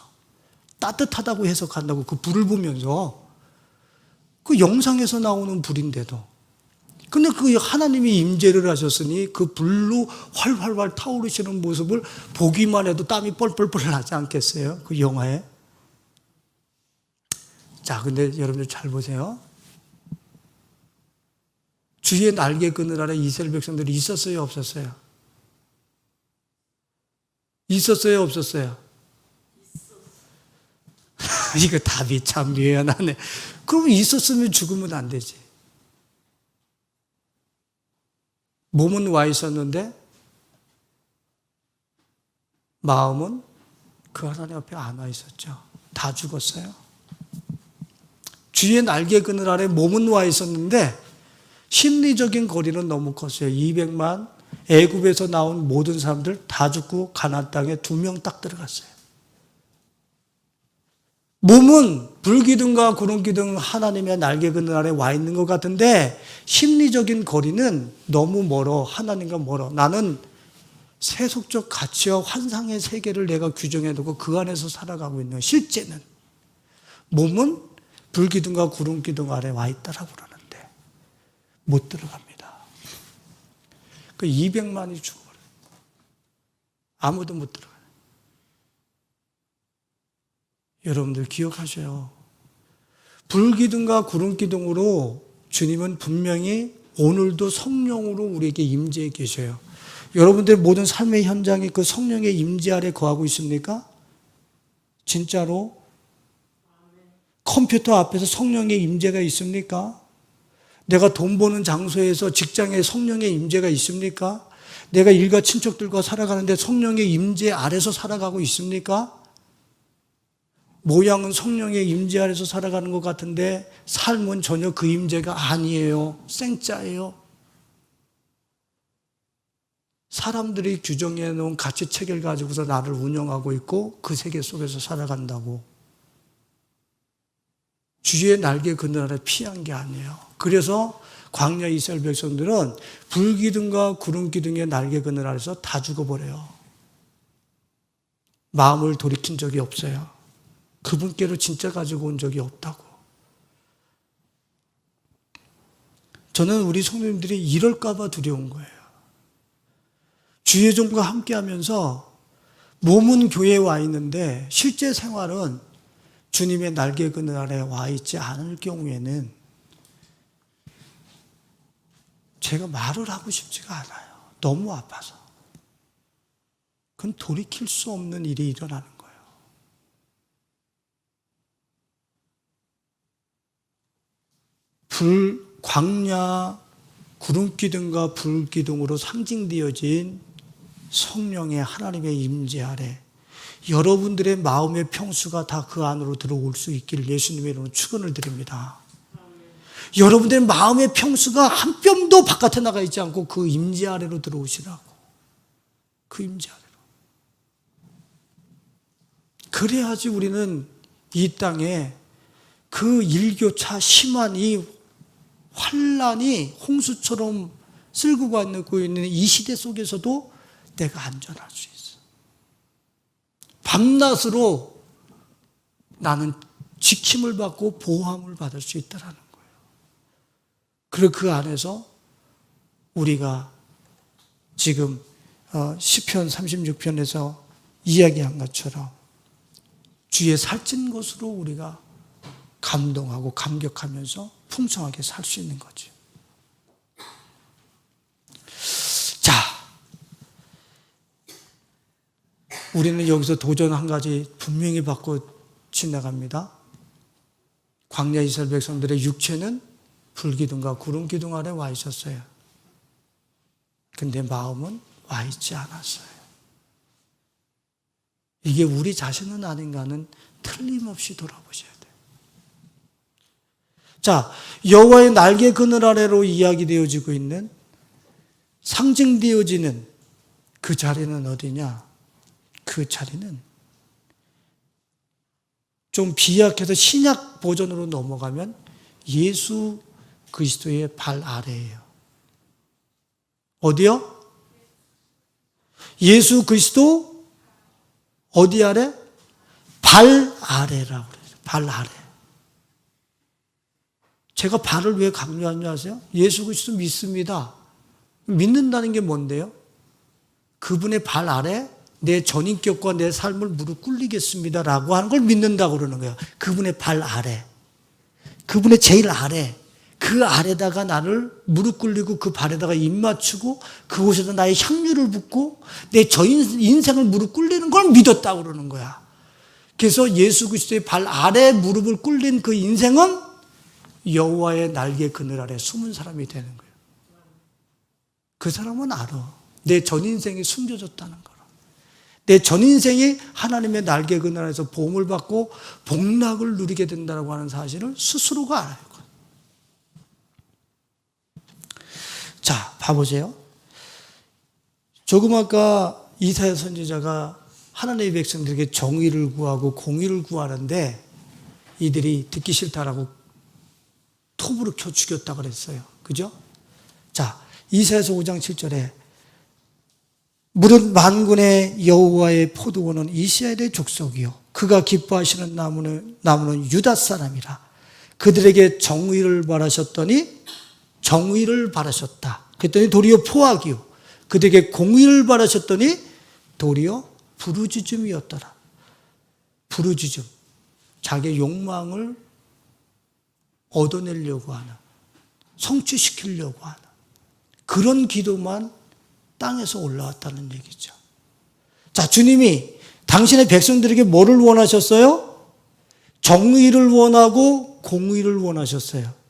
[SPEAKER 1] 따뜻하다고 해석한다고 그 불을 보면서 그 영상에서 나오는 불인데도. 근데 그 하나님이 임재를 하셨으니 그 불로 활활활 타오르시는 모습을 보기만 해도 땀이 뻘뻘뻘 나지 않겠어요? 그 영화에. 자, 근데 여러분들 잘 보세요. 주의 날개 그늘 아래 이스라엘 백성들이 있었어요, 없었어요? 있었어요, 없었어요? 이거 답이 참 미안하네. 그럼 있었으면 죽으면 안 되지. 몸은 와 있었는데 마음은 그 하나님 앞에 안 와 있었죠. 다 죽었어요. 주의 날개 그늘 아래 몸은 와 있었는데 심리적인 거리는 너무 컸어요. 200만 애굽에서 나온 모든 사람들 다 죽고 가나안 땅에 2명 딱 들어갔어요. 몸은 불기둥과 구름기둥 하나님의 날개 그늘 아래 와 있는 것 같은데 심리적인 거리는 너무 멀어. 하나님과 멀어. 나는 세속적 가치와 환상의 세계를 내가 규정해두고 그 안에서 살아가고 있는 실제는 몸은 불기둥과 구름기둥 아래 와 있다라고 그러는데 못 들어갑니다. 그 200만이 죽어버려요. 아무도 못 들어가요. 여러분들 기억하셔요. 불기둥과 구름기둥으로 주님은 분명히 오늘도 성령으로 우리에게 임재해 계셔요. 여러분들 모든 삶의 현장에 그 성령의 임재 아래 거하고 있습니까? 진짜로? 컴퓨터 앞에서 성령의 임재가 있습니까? 내가 돈 버는 장소에서 직장에 성령의 임재가 있습니까? 내가 일가 친척들과 살아가는데 성령의 임재 아래서 살아가고 있습니까? 모양은 성령의 임재 아래서 살아가는 것 같은데 삶은 전혀 그 임재가 아니에요. 생짜예요. 사람들이 규정해 놓은 가치체계를 가지고서 나를 운영하고 있고 그 세계 속에서 살아간다고. 주의 날개 그늘 아래 피한 게 아니에요. 그래서 광야 이스라엘 백성들은 불기둥과 구름기둥의 날개 그늘 아래서 다 죽어버려요. 마음을 돌이킨 적이 없어요. 그분께로 진짜 가지고 온 적이 없다고. 저는 우리 성도님들이 이럴까 봐 두려운 거예요. 주의 종과 함께 하면서 몸은 교회에 와 있는데 실제 생활은 주님의 날개 그늘 아래 와 있지 않을 경우에는 제가 말을 하고 싶지가 않아요. 너무 아파서. 그건 돌이킬 수 없는 일이 일어나는 거예요. 광야 구름기둥과 불기둥으로 상징되어진 성령의 하나님의 임재 아래 여러분들의 마음의 평수가 다 그 안으로 들어올 수 있기를 예수님의 이름으로 축원을 드립니다. 여러분들의 마음의 평수가 한 뼘도 바깥에 나가 있지 않고 그 임재 아래로 들어오시라고. 그 임재 아래로. 그래야지 우리는 이 땅에 그 일교차 심한 이 환란이 홍수처럼 쓸고 가고 있는 이 시대 속에서도 내가 안전할 수 있어. 밤낮으로 나는 지킴을 받고 보호함을 받을 수 있다는 거예요. 그리고 그 안에서 우리가 지금 시편 36편에서 이야기한 것처럼 주의 살찐 것으로 우리가 감동하고 감격하면서 풍성하게 살 수 있는 거죠. 자, 우리는 여기서 도전 한 가지 분명히 받고 지나갑니다. 광야 이스라엘 백성들의 육체는 불기둥과 구름기둥 아래 와 있었어요. 근데 마음은 와 있지 않았어요. 이게 우리 자신은 아닌가는 틀림없이 돌아보셔야 돼요. 자, 여호와의 날개 그늘 아래로 이야기되어지고 있는 상징되어지는 그 자리는 어디냐? 그 자리는 좀 비약해서 신약 버전으로 넘어가면 예수 그리스도의 발 아래예요. 어디요? 예수 그리스도 어디 아래? 발 아래라고 그래요. 발 아래. 제가 발을 왜 강조하는지 아세요? 예수 그리스도 믿습니다. 믿는다는 게 뭔데요? 그분의 발 아래 내 전인격과 내 삶을 무릎 꿇리겠습니다라고 하는 걸 믿는다고 그러는 거예요. 그분의 발 아래. 그분의 제일 아래. 그 아래다가 나를 무릎 꿇리고 그 발에다가 입 맞추고 그곳에다 나의 향유를 붓고 내 인생을 무릎 꿇리는 걸 믿었다고 그러는 거야. 그래서 예수 그리스도의 발 아래 무릎을 꿇린 그 인생은 여호와의 날개 그늘 아래 숨은 사람이 되는 거예요. 그 사람은 알아. 내 전인생이 숨겨졌다는 거라. 내 전인생이 하나님의 날개 그늘 아래서 보험을 받고 복락을 누리게 된다고 하는 사실을 스스로가 알아요. 자, 봐보세요. 조금 아까 이사야 선지자가 하나님의 백성들에게 정의를 구하고 공의를 구하는데 이들이 듣기 싫다라고 톱으로 켜 죽였다 그랬어요. 그죠? 자, 이사야서 5장 7절에 무릇 만군의 여호와의 포도원은 이스라엘의 족속이요 그가 기뻐하시는 나무는 유다 사람이라. 그들에게 정의를 바라셨더니 정의를 바라셨다. 그랬더니 도리어 포악이요. 그들에게 공의를 바라셨더니 도리어 부르짖음이었더라. 부르짖음. 자기의 욕망을 얻어내려고 하는, 성취시키려고 하는 그런 기도만 땅에서 올라왔다는 얘기죠. 자, 주님이 당신의 백성들에게 뭐를 원하셨어요? 정의를 원하고 공의를 원하셨어요.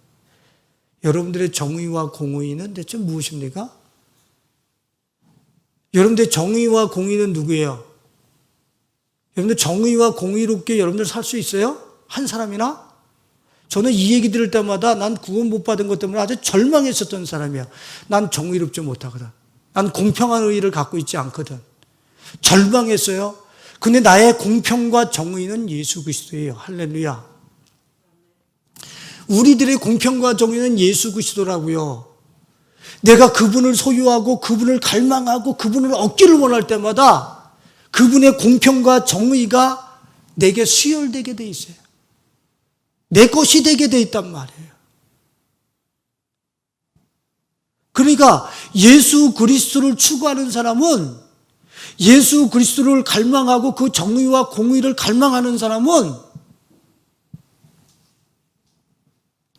[SPEAKER 1] 여러분들의 정의와 공의는 대체 무엇입니까? 여러분들의 정의와 공의는 누구예요? 여러분들 정의와 공의롭게 여러분들 살 수 있어요? 한 사람이나? 저는 이 얘기 들을 때마다 난 구원 못 받은 것 때문에 아주 절망했었던 사람이야. 난 정의롭지 못하거든. 난 공평한 의의를 갖고 있지 않거든. 절망했어요. 근데 나의 공평과 정의는 예수 그리스도예요. 할렐루야. 우리들의 공평과 정의는 예수 그리스도라고요. 내가 그분을 소유하고 그분을 갈망하고 그분을 얻기를 원할 때마다 그분의 공평과 정의가 내게 수혈되게 돼 있어요. 내 것이 되게 돼 있단 말이에요. 그러니까 예수 그리스도를 추구하는 사람은, 예수 그리스도를 갈망하고 그 정의와 공의를 갈망하는 사람은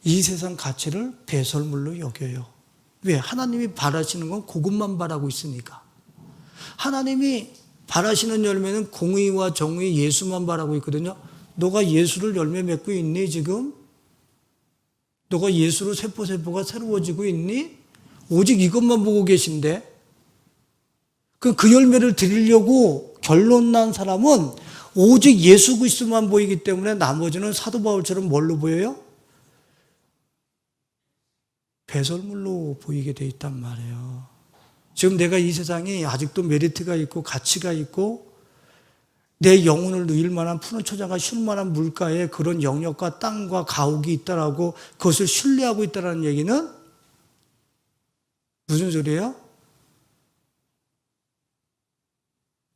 [SPEAKER 1] 이 세상 가치를 배설물로 여겨요. 왜? 하나님이 바라시는 건 그것만 바라고 있으니까. 하나님이 바라시는 열매는 공의와 정의, 예수만 바라고 있거든요. 너가 예수를 열매 맺고 있니 지금? 너가 예수로 세포가 새로워지고 있니? 오직 이것만 보고 계신데. 그 열매를 드리려고 결론 난 사람은 오직 예수 그리스도만 보이기 때문에 나머지는 사도 바울처럼 뭘로 보여요? 배설물로 보이게 돼 있단 말이에요. 지금 내가 이 세상에 아직도 메리트가 있고 가치가 있고 내 영혼을 누일 만한 푸른 초장과 쉴 만한 물가에 그런 영역과 땅과 가옥이 있다라고 그것을 신뢰하고 있다는 얘기는 무슨 소리예요?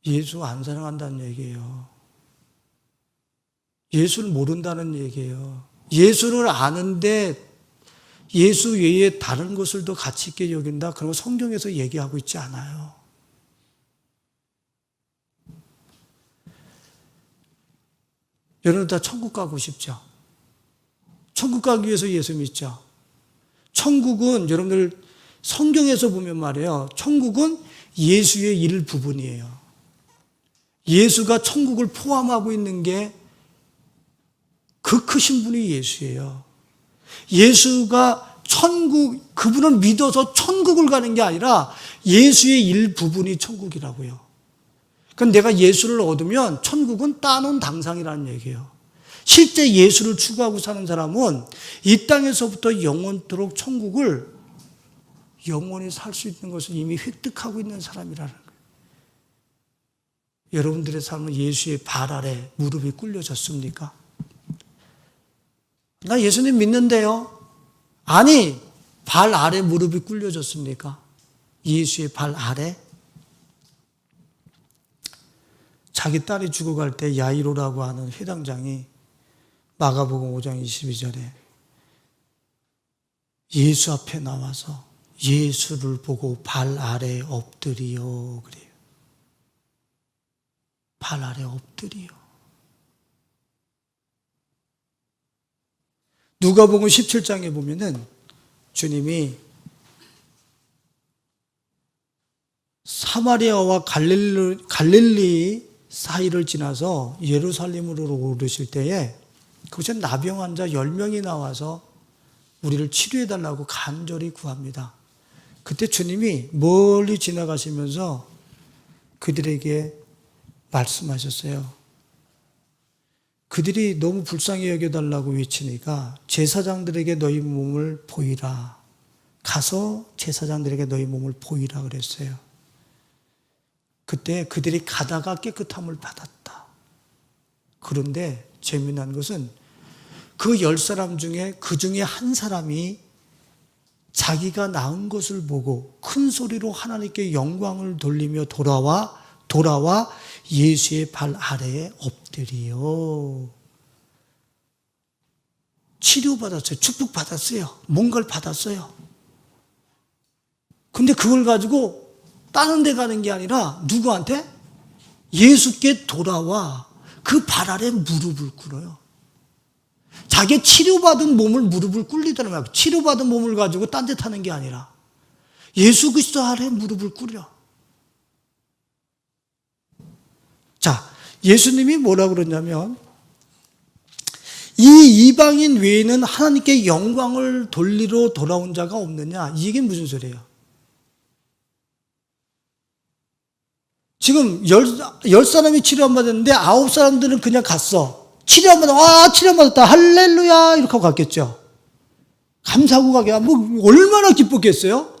[SPEAKER 1] 예수 안 사랑한다는 얘기예요. 예수를 모른다는 얘기예요. 예수를 아는데 예수 외에 다른 것을 더 가치 있게 여긴다? 그런 거 성경에서 얘기하고 있지 않아요. 여러분 다 천국 가고 싶죠? 천국 가기 위해서 예수 믿죠? 천국은 여러분들 성경에서 보면 말이에요. 천국은 예수의 일부분이에요. 예수가 천국을 포함하고 있는 게 그 크신 분이 예수예요. 예수가 그분을 믿어서 천국을 가는 게 아니라 예수의 일부분이 천국이라고요. 그러니까 내가 예수를 얻으면 천국은 따놓은 당상이라는 얘기예요. 실제 예수를 추구하고 사는 사람은 이 땅에서부터 영원토록 천국을 영원히 살 수 있는 것을 이미 획득하고 있는 사람이라는 거예요. 여러분들의 삶은 예수의 발 아래 무릎이 꿇려졌습니까? 나 예수님 믿는데요. 아니, 발 아래 무릎이 꿇려졌습니까? 예수의 발 아래? 자기 딸이 죽어갈 때 야이로라고 하는 회당장이 마가복음 5장 22절에 예수 앞에 나와서 예수를 보고 발 아래 엎드리요 그래요. 발 아래 엎드리요. 누가복음 17장에 보면은 주님이 사마리아와 갈릴리 사이를 지나서 예루살렘으로 오르실 때에 그곳에 나병 환자 10명이 나와서 우리를 치료해달라고 간절히 구합니다. 그때 주님이 멀리 지나가시면서 그들에게 말씀하셨어요. 그들이 너무 불쌍히 여겨달라고 외치니까 제사장들에게 너희 몸을 보이라. 가서 제사장들에게 너희 몸을 보이라 그랬어요. 그때 그들이 가다가 깨끗함을 받았다. 그런데 재미난 것은 그 10사람 중에 그 중에 한 사람이 자기가 낳은 것을 보고 큰 소리로 하나님께 영광을 돌리며 돌아와 예수의 발 아래에 엎드리요. 치료받았어요. 축복받았어요. 뭔가를 받았어요. 근데 그걸 가지고 다른 데 가는 게 아니라 누구한테? 예수께 돌아와 그 발 아래 무릎을 꿇어요. 자기 치료받은 몸을 무릎을 꿇리다는 거야. 치료받은 몸을 가지고 딴 데 타는 게 아니라 예수 그리스도 아래 무릎을 꿇려. 자, 예수님이 뭐라고 그러냐면 이 이방인 외에는 하나님께 영광을 돌리러 돌아온 자가 없느냐? 이게 무슨 소리예요? 지금 10사람이 치료 안 받았는데 9사람들은 그냥 갔어. 치료 안 받아. 치료 안 받았다. 할렐루야. 이렇게 하고 갔겠죠. 감사하고 가게. 얼마나 기뻤겠어요?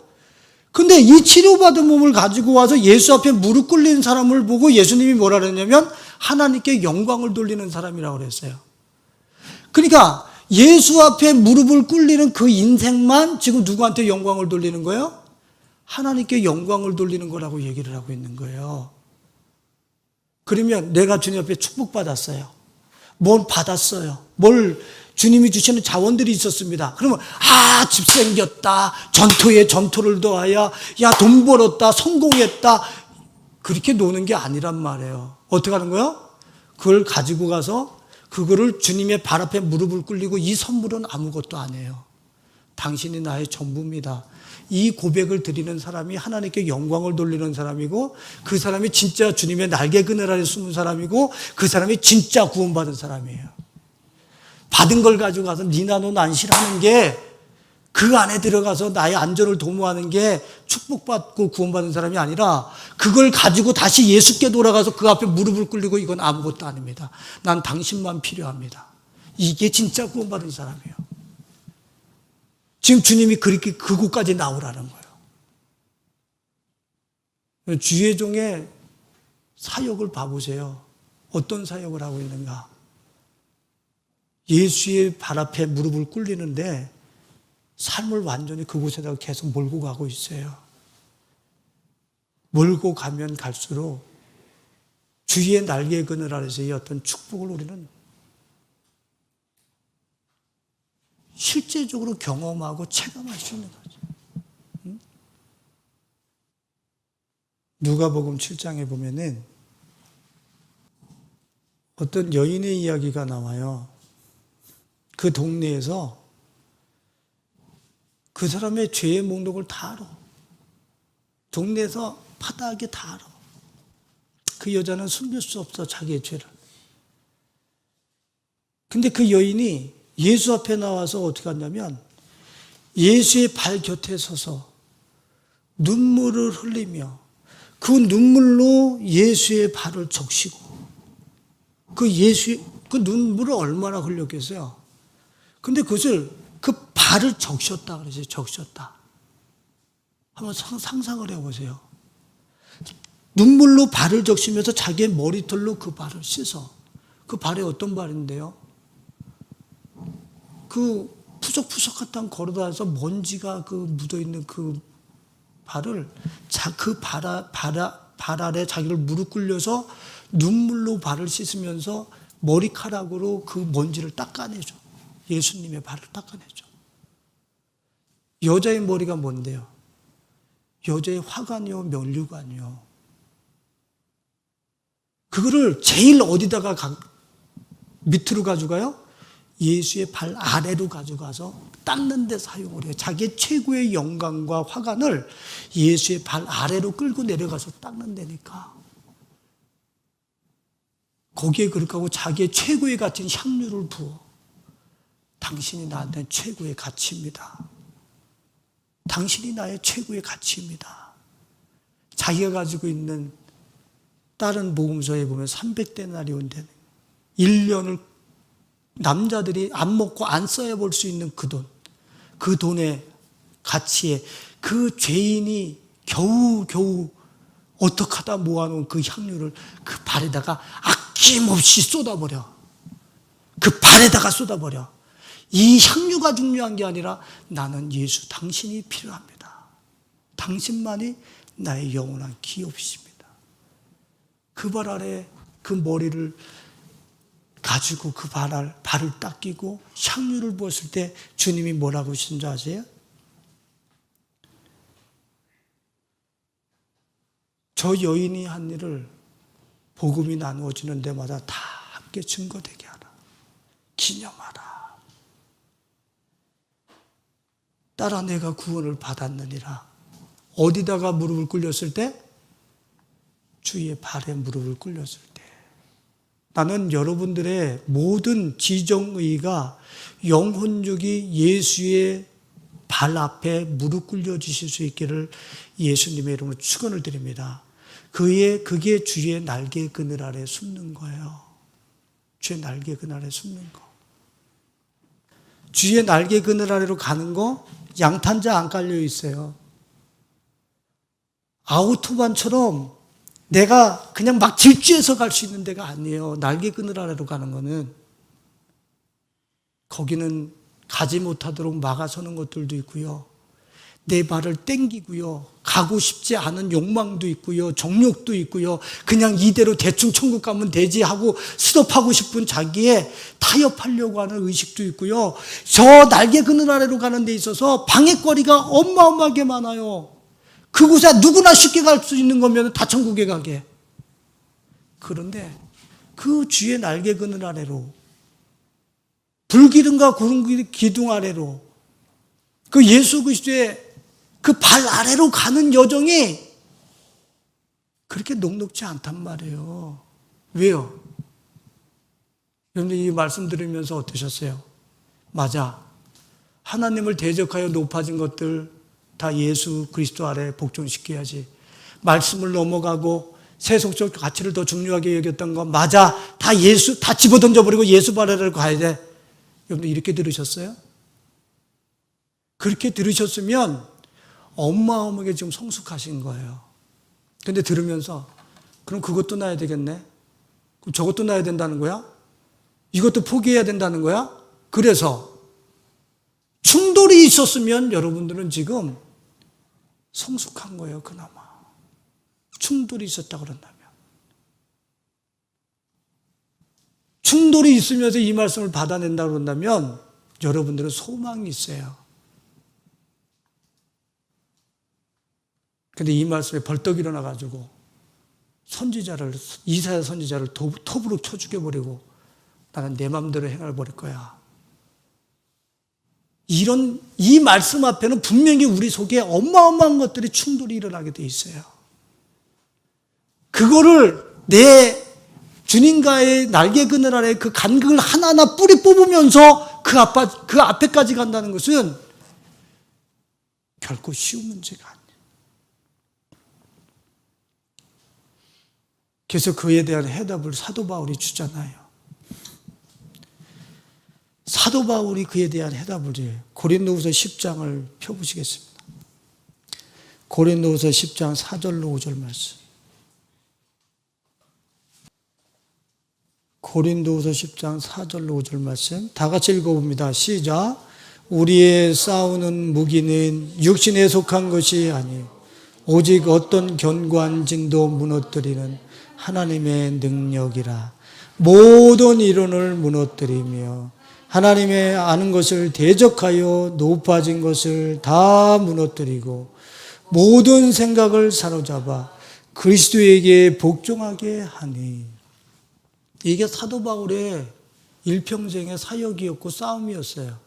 [SPEAKER 1] 근데 이 치료받은 몸을 가지고 와서 예수 앞에 무릎 꿇리는 사람을 보고 예수님이 뭐라 그랬냐면 하나님께 영광을 돌리는 사람이라고 그랬어요. 그러니까 예수 앞에 무릎을 꿇리는 그 인생만 지금 누구한테 영광을 돌리는 거예요? 하나님께 영광을 돌리는 거라고 얘기를 하고 있는 거예요. 그러면 내가 주님 앞에 축복받았어요. 뭘 받았어요. 뭘 주님이 주시는 자원들이 있었습니다. 그러면 집 생겼다. 전토에 전토를 더하여 돈 벌었다. 성공했다. 그렇게 노는 게 아니란 말이에요. 어떻게 하는 거예요? 그걸 가지고 가서 그거를 주님의 발 앞에 무릎을 꿇리고 이 선물은 아무것도 아니에요. 당신이 나의 전부입니다. 이 고백을 드리는 사람이 하나님께 영광을 돌리는 사람이고 그 사람이 진짜 주님의 날개 그늘 아래 숨은 사람이고 그 사람이 진짜 구원받은 사람이에요. 받은 걸 가지고 가서 니나 너 난실하는 게, 그 안에 들어가서 나의 안전을 도모하는 게 축복받고 구원받은 사람이 아니라, 그걸 가지고 다시 예수께 돌아가서 그 앞에 무릎을 꿇리고 이건 아무것도 아닙니다. 난 당신만 필요합니다. 이게 진짜 구원받은 사람이에요. 지금 주님이 그렇게 그곳까지 나오라는 거예요. 주의 종의 사역을 봐보세요. 어떤 사역을 하고 있는가? 예수의 발 앞에 무릎을 꿇리는데 삶을 완전히 그곳에다가 계속 몰고 가고 있어요. 몰고 가면 갈수록 주의 날개 그늘 아래서의 어떤 축복을 우리는 실제적으로 경험하고 체감할 수 있는 거죠. 누가복음 7장에 보면은 어떤 여인의 이야기가 나와요. 그 동네에서 그 사람의 죄의 목록을 다 알아. 동네에서 파다하게 다 알아. 그 여자는 숨길 수 없어, 자기의 죄를. 근데 그 여인이 예수 앞에 나와서 어떻게 하냐면 예수의 발 곁에 서서 눈물을 흘리며 그 눈물로 예수의 발을 적시고, 그 눈물을 얼마나 흘렸겠어요. 근데 그것을, 그 발을 적셨다 그러죠. 적셨다. 한번 상상을 해보세요. 눈물로 발을 적시면서 자기의 머리털로 그 발을 씻어. 그 발이 어떤 발인데요? 그 푸석푸석한 걸어다녀서 먼지가 그 묻어있는 그 발을, 그 발 아래 자기를 무릎 꿇려서 눈물로 발을 씻으면서 머리카락으로 그 먼지를 닦아내죠. 예수님의 발을 닦아내죠. 여자의 머리가 뭔데요? 여자의 화관이요, 면류관이요. 그거를 제일 어디다가 밑으로 가져가요? 예수의 발 아래로 가져가서 닦는 데 사용을 해요. 자기의 최고의 영광과 화관을 예수의 발 아래로 끌고 내려가서 닦는 데니까. 거기에 그렇게 하고 자기의 최고의 가치인 향유를 부어. 당신이 나한테 최고의 가치입니다. 당신이 나의 최고의 가치입니다. 자기가 가지고 있는, 다른 복음서에 보면 300데나리온 1년을 남자들이 안 먹고 안 써야 볼 수 있는 그 돈, 그 돈의 가치에 그 죄인이 겨우 어떻게 하다 모아놓은 그 향유를 그 발에다가 아낌없이 쏟아버려. 그 발에다가 쏟아버려. 이 향유가 중요한 게 아니라 나는 예수, 당신이 필요합니다. 당신만이 나의 영원한 기업이십니다. 그 발 아래 그 머리를 가지고 그 발을 닦이고 향유를 부었을 때 주님이 뭐라고 하신 줄 아세요? 저 여인이 한 일을 복음이 나누어지는 데마다 다 함께 증거되게 하라. 기념하라. 따라 내가 구원을 받았느니라. 어디다가 무릎을 꿇렸을 때? 주의 발에 무릎을 꿇렸을 때. 나는 여러분들의 모든 지정의가 영혼육이 예수의 발 앞에 무릎 꿇려 주실 수 있기를 예수님의 이름으로 축원을 드립니다. 그게 주의 날개 그늘 아래 숨는 거예요. 주의 날개 그늘 아래 숨는 거. 주의 날개 그늘 아래로 가는 거 양탄자 안 깔려 있어요. 아우토반처럼 내가 그냥 막 질주해서 갈 수 있는 데가 아니에요. 날개 그늘 아래로 가는 거는. 거기는 가지 못하도록 막아서는 것들도 있고요. 내 발을 땡기고요. 가고 싶지 않은 욕망도 있고요. 정욕도 있고요. 그냥 이대로 대충 천국 가면 되지 하고 스톱하고 싶은 자기의 타협하려고 하는 의식도 있고요. 저 날개 그늘 아래로 가는 데 있어서 방해거리가 어마어마하게 많아요. 그곳에 누구나 쉽게 갈 수 있는 거면 다 천국에 가게. 그런데 그 주의 날개 그늘 아래로, 불기둥과 구름 기둥 아래로, 그 예수 그리스도의 그 발 아래로 가는 여정이 그렇게 녹록지 않단 말이에요. 왜요? 여러분들 이 말씀 들으면서 어떠셨어요? 맞아. 하나님을 대적하여 높아진 것들 다 예수 그리스도 아래 복종시켜야지. 말씀을 넘어가고 세속적 가치를 더 중요하게 여겼던 거 맞아. 다 예수, 다 집어던져버리고 예수 바라를 가야 돼. 여러분들 이렇게 들으셨어요? 그렇게 들으셨으면 어마어마하게 지금 성숙하신 거예요. 근데 들으면서 그럼 그것도 놔야 되겠네? 그럼 저것도 놔야 된다는 거야? 이것도 포기해야 된다는 거야? 그래서 충돌이 있었으면 여러분들은 지금 성숙한 거예요, 그나마. 충돌이 있었다고 그런다면. 충돌이 있으면서 이 말씀을 받아낸다고 그런다면 여러분들은 소망이 있어요. 근데 이 말씀에 벌떡 일어나가지고 이사야 선지자를 톱으로 쳐 죽여버리고 나는 내 마음대로 행할 버릴 거야. 이 말씀 앞에는 분명히 우리 속에 어마어마한 것들이 충돌이 일어나게 돼 있어요. 그거를 내 주님과의 날개 그늘 아래 그 간극을 하나하나 뿌리 뽑으면서 그 앞에까지 간다는 것은 결코 쉬운 문제가 아니에요. 그래서 그에 대한 해답을 사도 바울이 주잖아요. 사도 바울이 그에 대한 해답을 줘요. 고린도후서 10장을 펴보시겠습니다. 고린도후서 10장 4절로 5절 말씀. 고린도후서 10장 4절로 5절 말씀 다 같이 읽어봅니다. 시작. 우리의 싸우는 무기는 육신에 속한 것이 아니요 오직 어떤 견고한 징도 무너뜨리는 하나님의 능력이라. 모든 이론을 무너뜨리며 하나님의 아는 것을 대적하여 높아진 것을 다 무너뜨리고 모든 생각을 사로잡아 그리스도에게 복종하게 하니. 이게 사도 바울의 일평생의 사역이었고 싸움이었어요.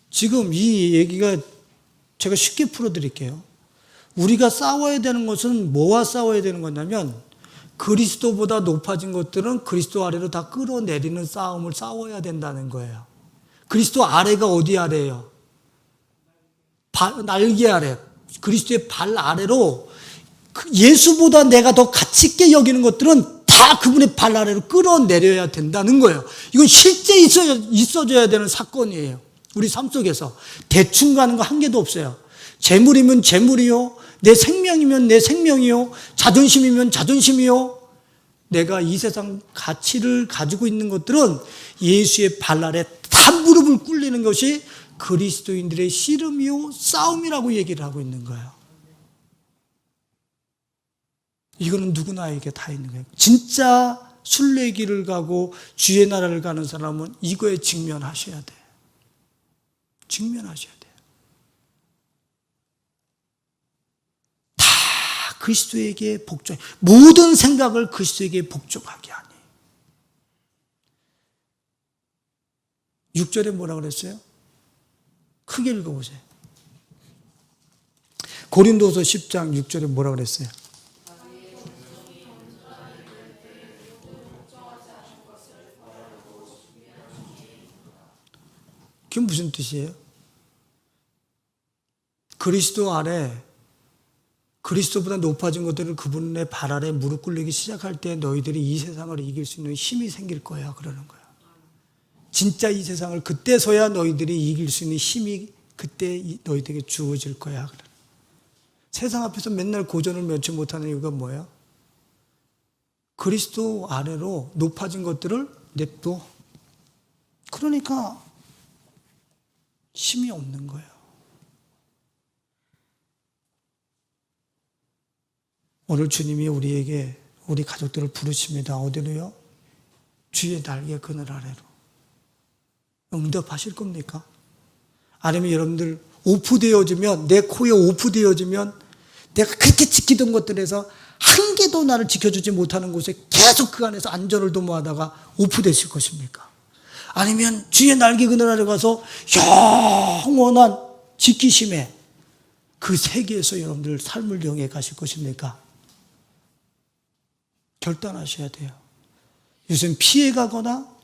[SPEAKER 1] 지금 이 얘기가 제가 쉽게 풀어드릴게요. 우리가 싸워야 되는 것은 뭐와 싸워야 되는 거냐면 그리스도보다 높아진 것들은 그리스도 아래로 다 끌어내리는 싸움을 싸워야 된다는 거예요. 그리스도 아래가 어디 아래예요? 날개 아래. 그리스도의 발 아래로 예수보다 내가 더 가치 있게 여기는 것들은 다 그분의 발 아래로 끌어내려야 된다는 거예요. 이건 실제 있어져야 되는 사건이에요. 우리 삶 속에서. 대충 가는 거 한 개도 없어요. 재물이면 재물이요. 내 생명이면 내 생명이요. 자존심이면 자존심이요. 내가 이 세상 가치를 가지고 있는 것들은 예수의 발 아래 다 무릎을 꿇리는 것이 그리스도인들의 씨름이요 싸움이라고 얘기를 하고 있는 거예요. 이거는 누구나에게 다 있는 거예요. 진짜 순례길을 가고 주의 나라를 가는 사람은 이거에 직면하셔야 돼요. 직면하셔야 돼요. 다 그리스도에게 복종, 모든 생각을 그리스도에게 복종하게 하니. 6절에 뭐라 그랬어요? 크게 읽어보세요. 고린도서 10장 6절에 뭐라 그랬어요? 그게 무슨 뜻이에요? 그리스도 아래, 그리스도보다 높아진 것들을 그분의 발 아래 무릎 꿇리기 시작할 때 너희들이 이 세상을 이길 수 있는 힘이 생길 거야 그러는 거야. 진짜 이 세상을 그때서야 너희들이 이길 수 있는 힘이 그때 너희들에게 주어질 거야. 세상 앞에서 맨날 고전을 면치 못하는 이유가 뭐예요? 그리스도 아래로 높아진 것들을 냅둬. 그러니까 힘이 없는 거예요. 오늘 주님이 우리에게 우리 가족들을 부르십니다. 어디로요? 주의 날개 그늘 아래로. 응답하실 겁니까? 아니면 여러분들 오프되어지면, 내 코에 오프되어지면 내가 그렇게 지키던 것들에서 한 개도 나를 지켜주지 못하는 곳에 계속 그 안에서 안전을 도모하다가 오프되실 것입니까? 아니면 주의 날개 그늘 아래 가서 영원한 지키심에 그 세계에서 여러분들 삶을 영해 가실 것입니까? 결단하셔야 돼요. 이것은 피해가거나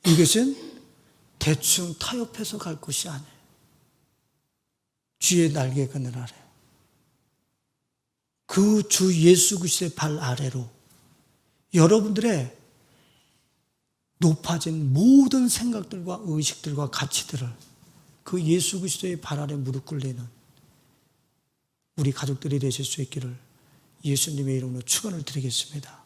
[SPEAKER 1] 이것은 대충 타협해서 갈 곳이 아니에요. 주의 날개 그늘 아래, 그 주 예수 그리스도의 발 아래로 여러분들의 높아진 모든 생각들과 의식들과 가치들을 그 예수 그리스도의 발 아래 무릎 꿇리는 우리 가족들이 되실 수 있기를 예수님의 이름으로 축원을 드리겠습니다.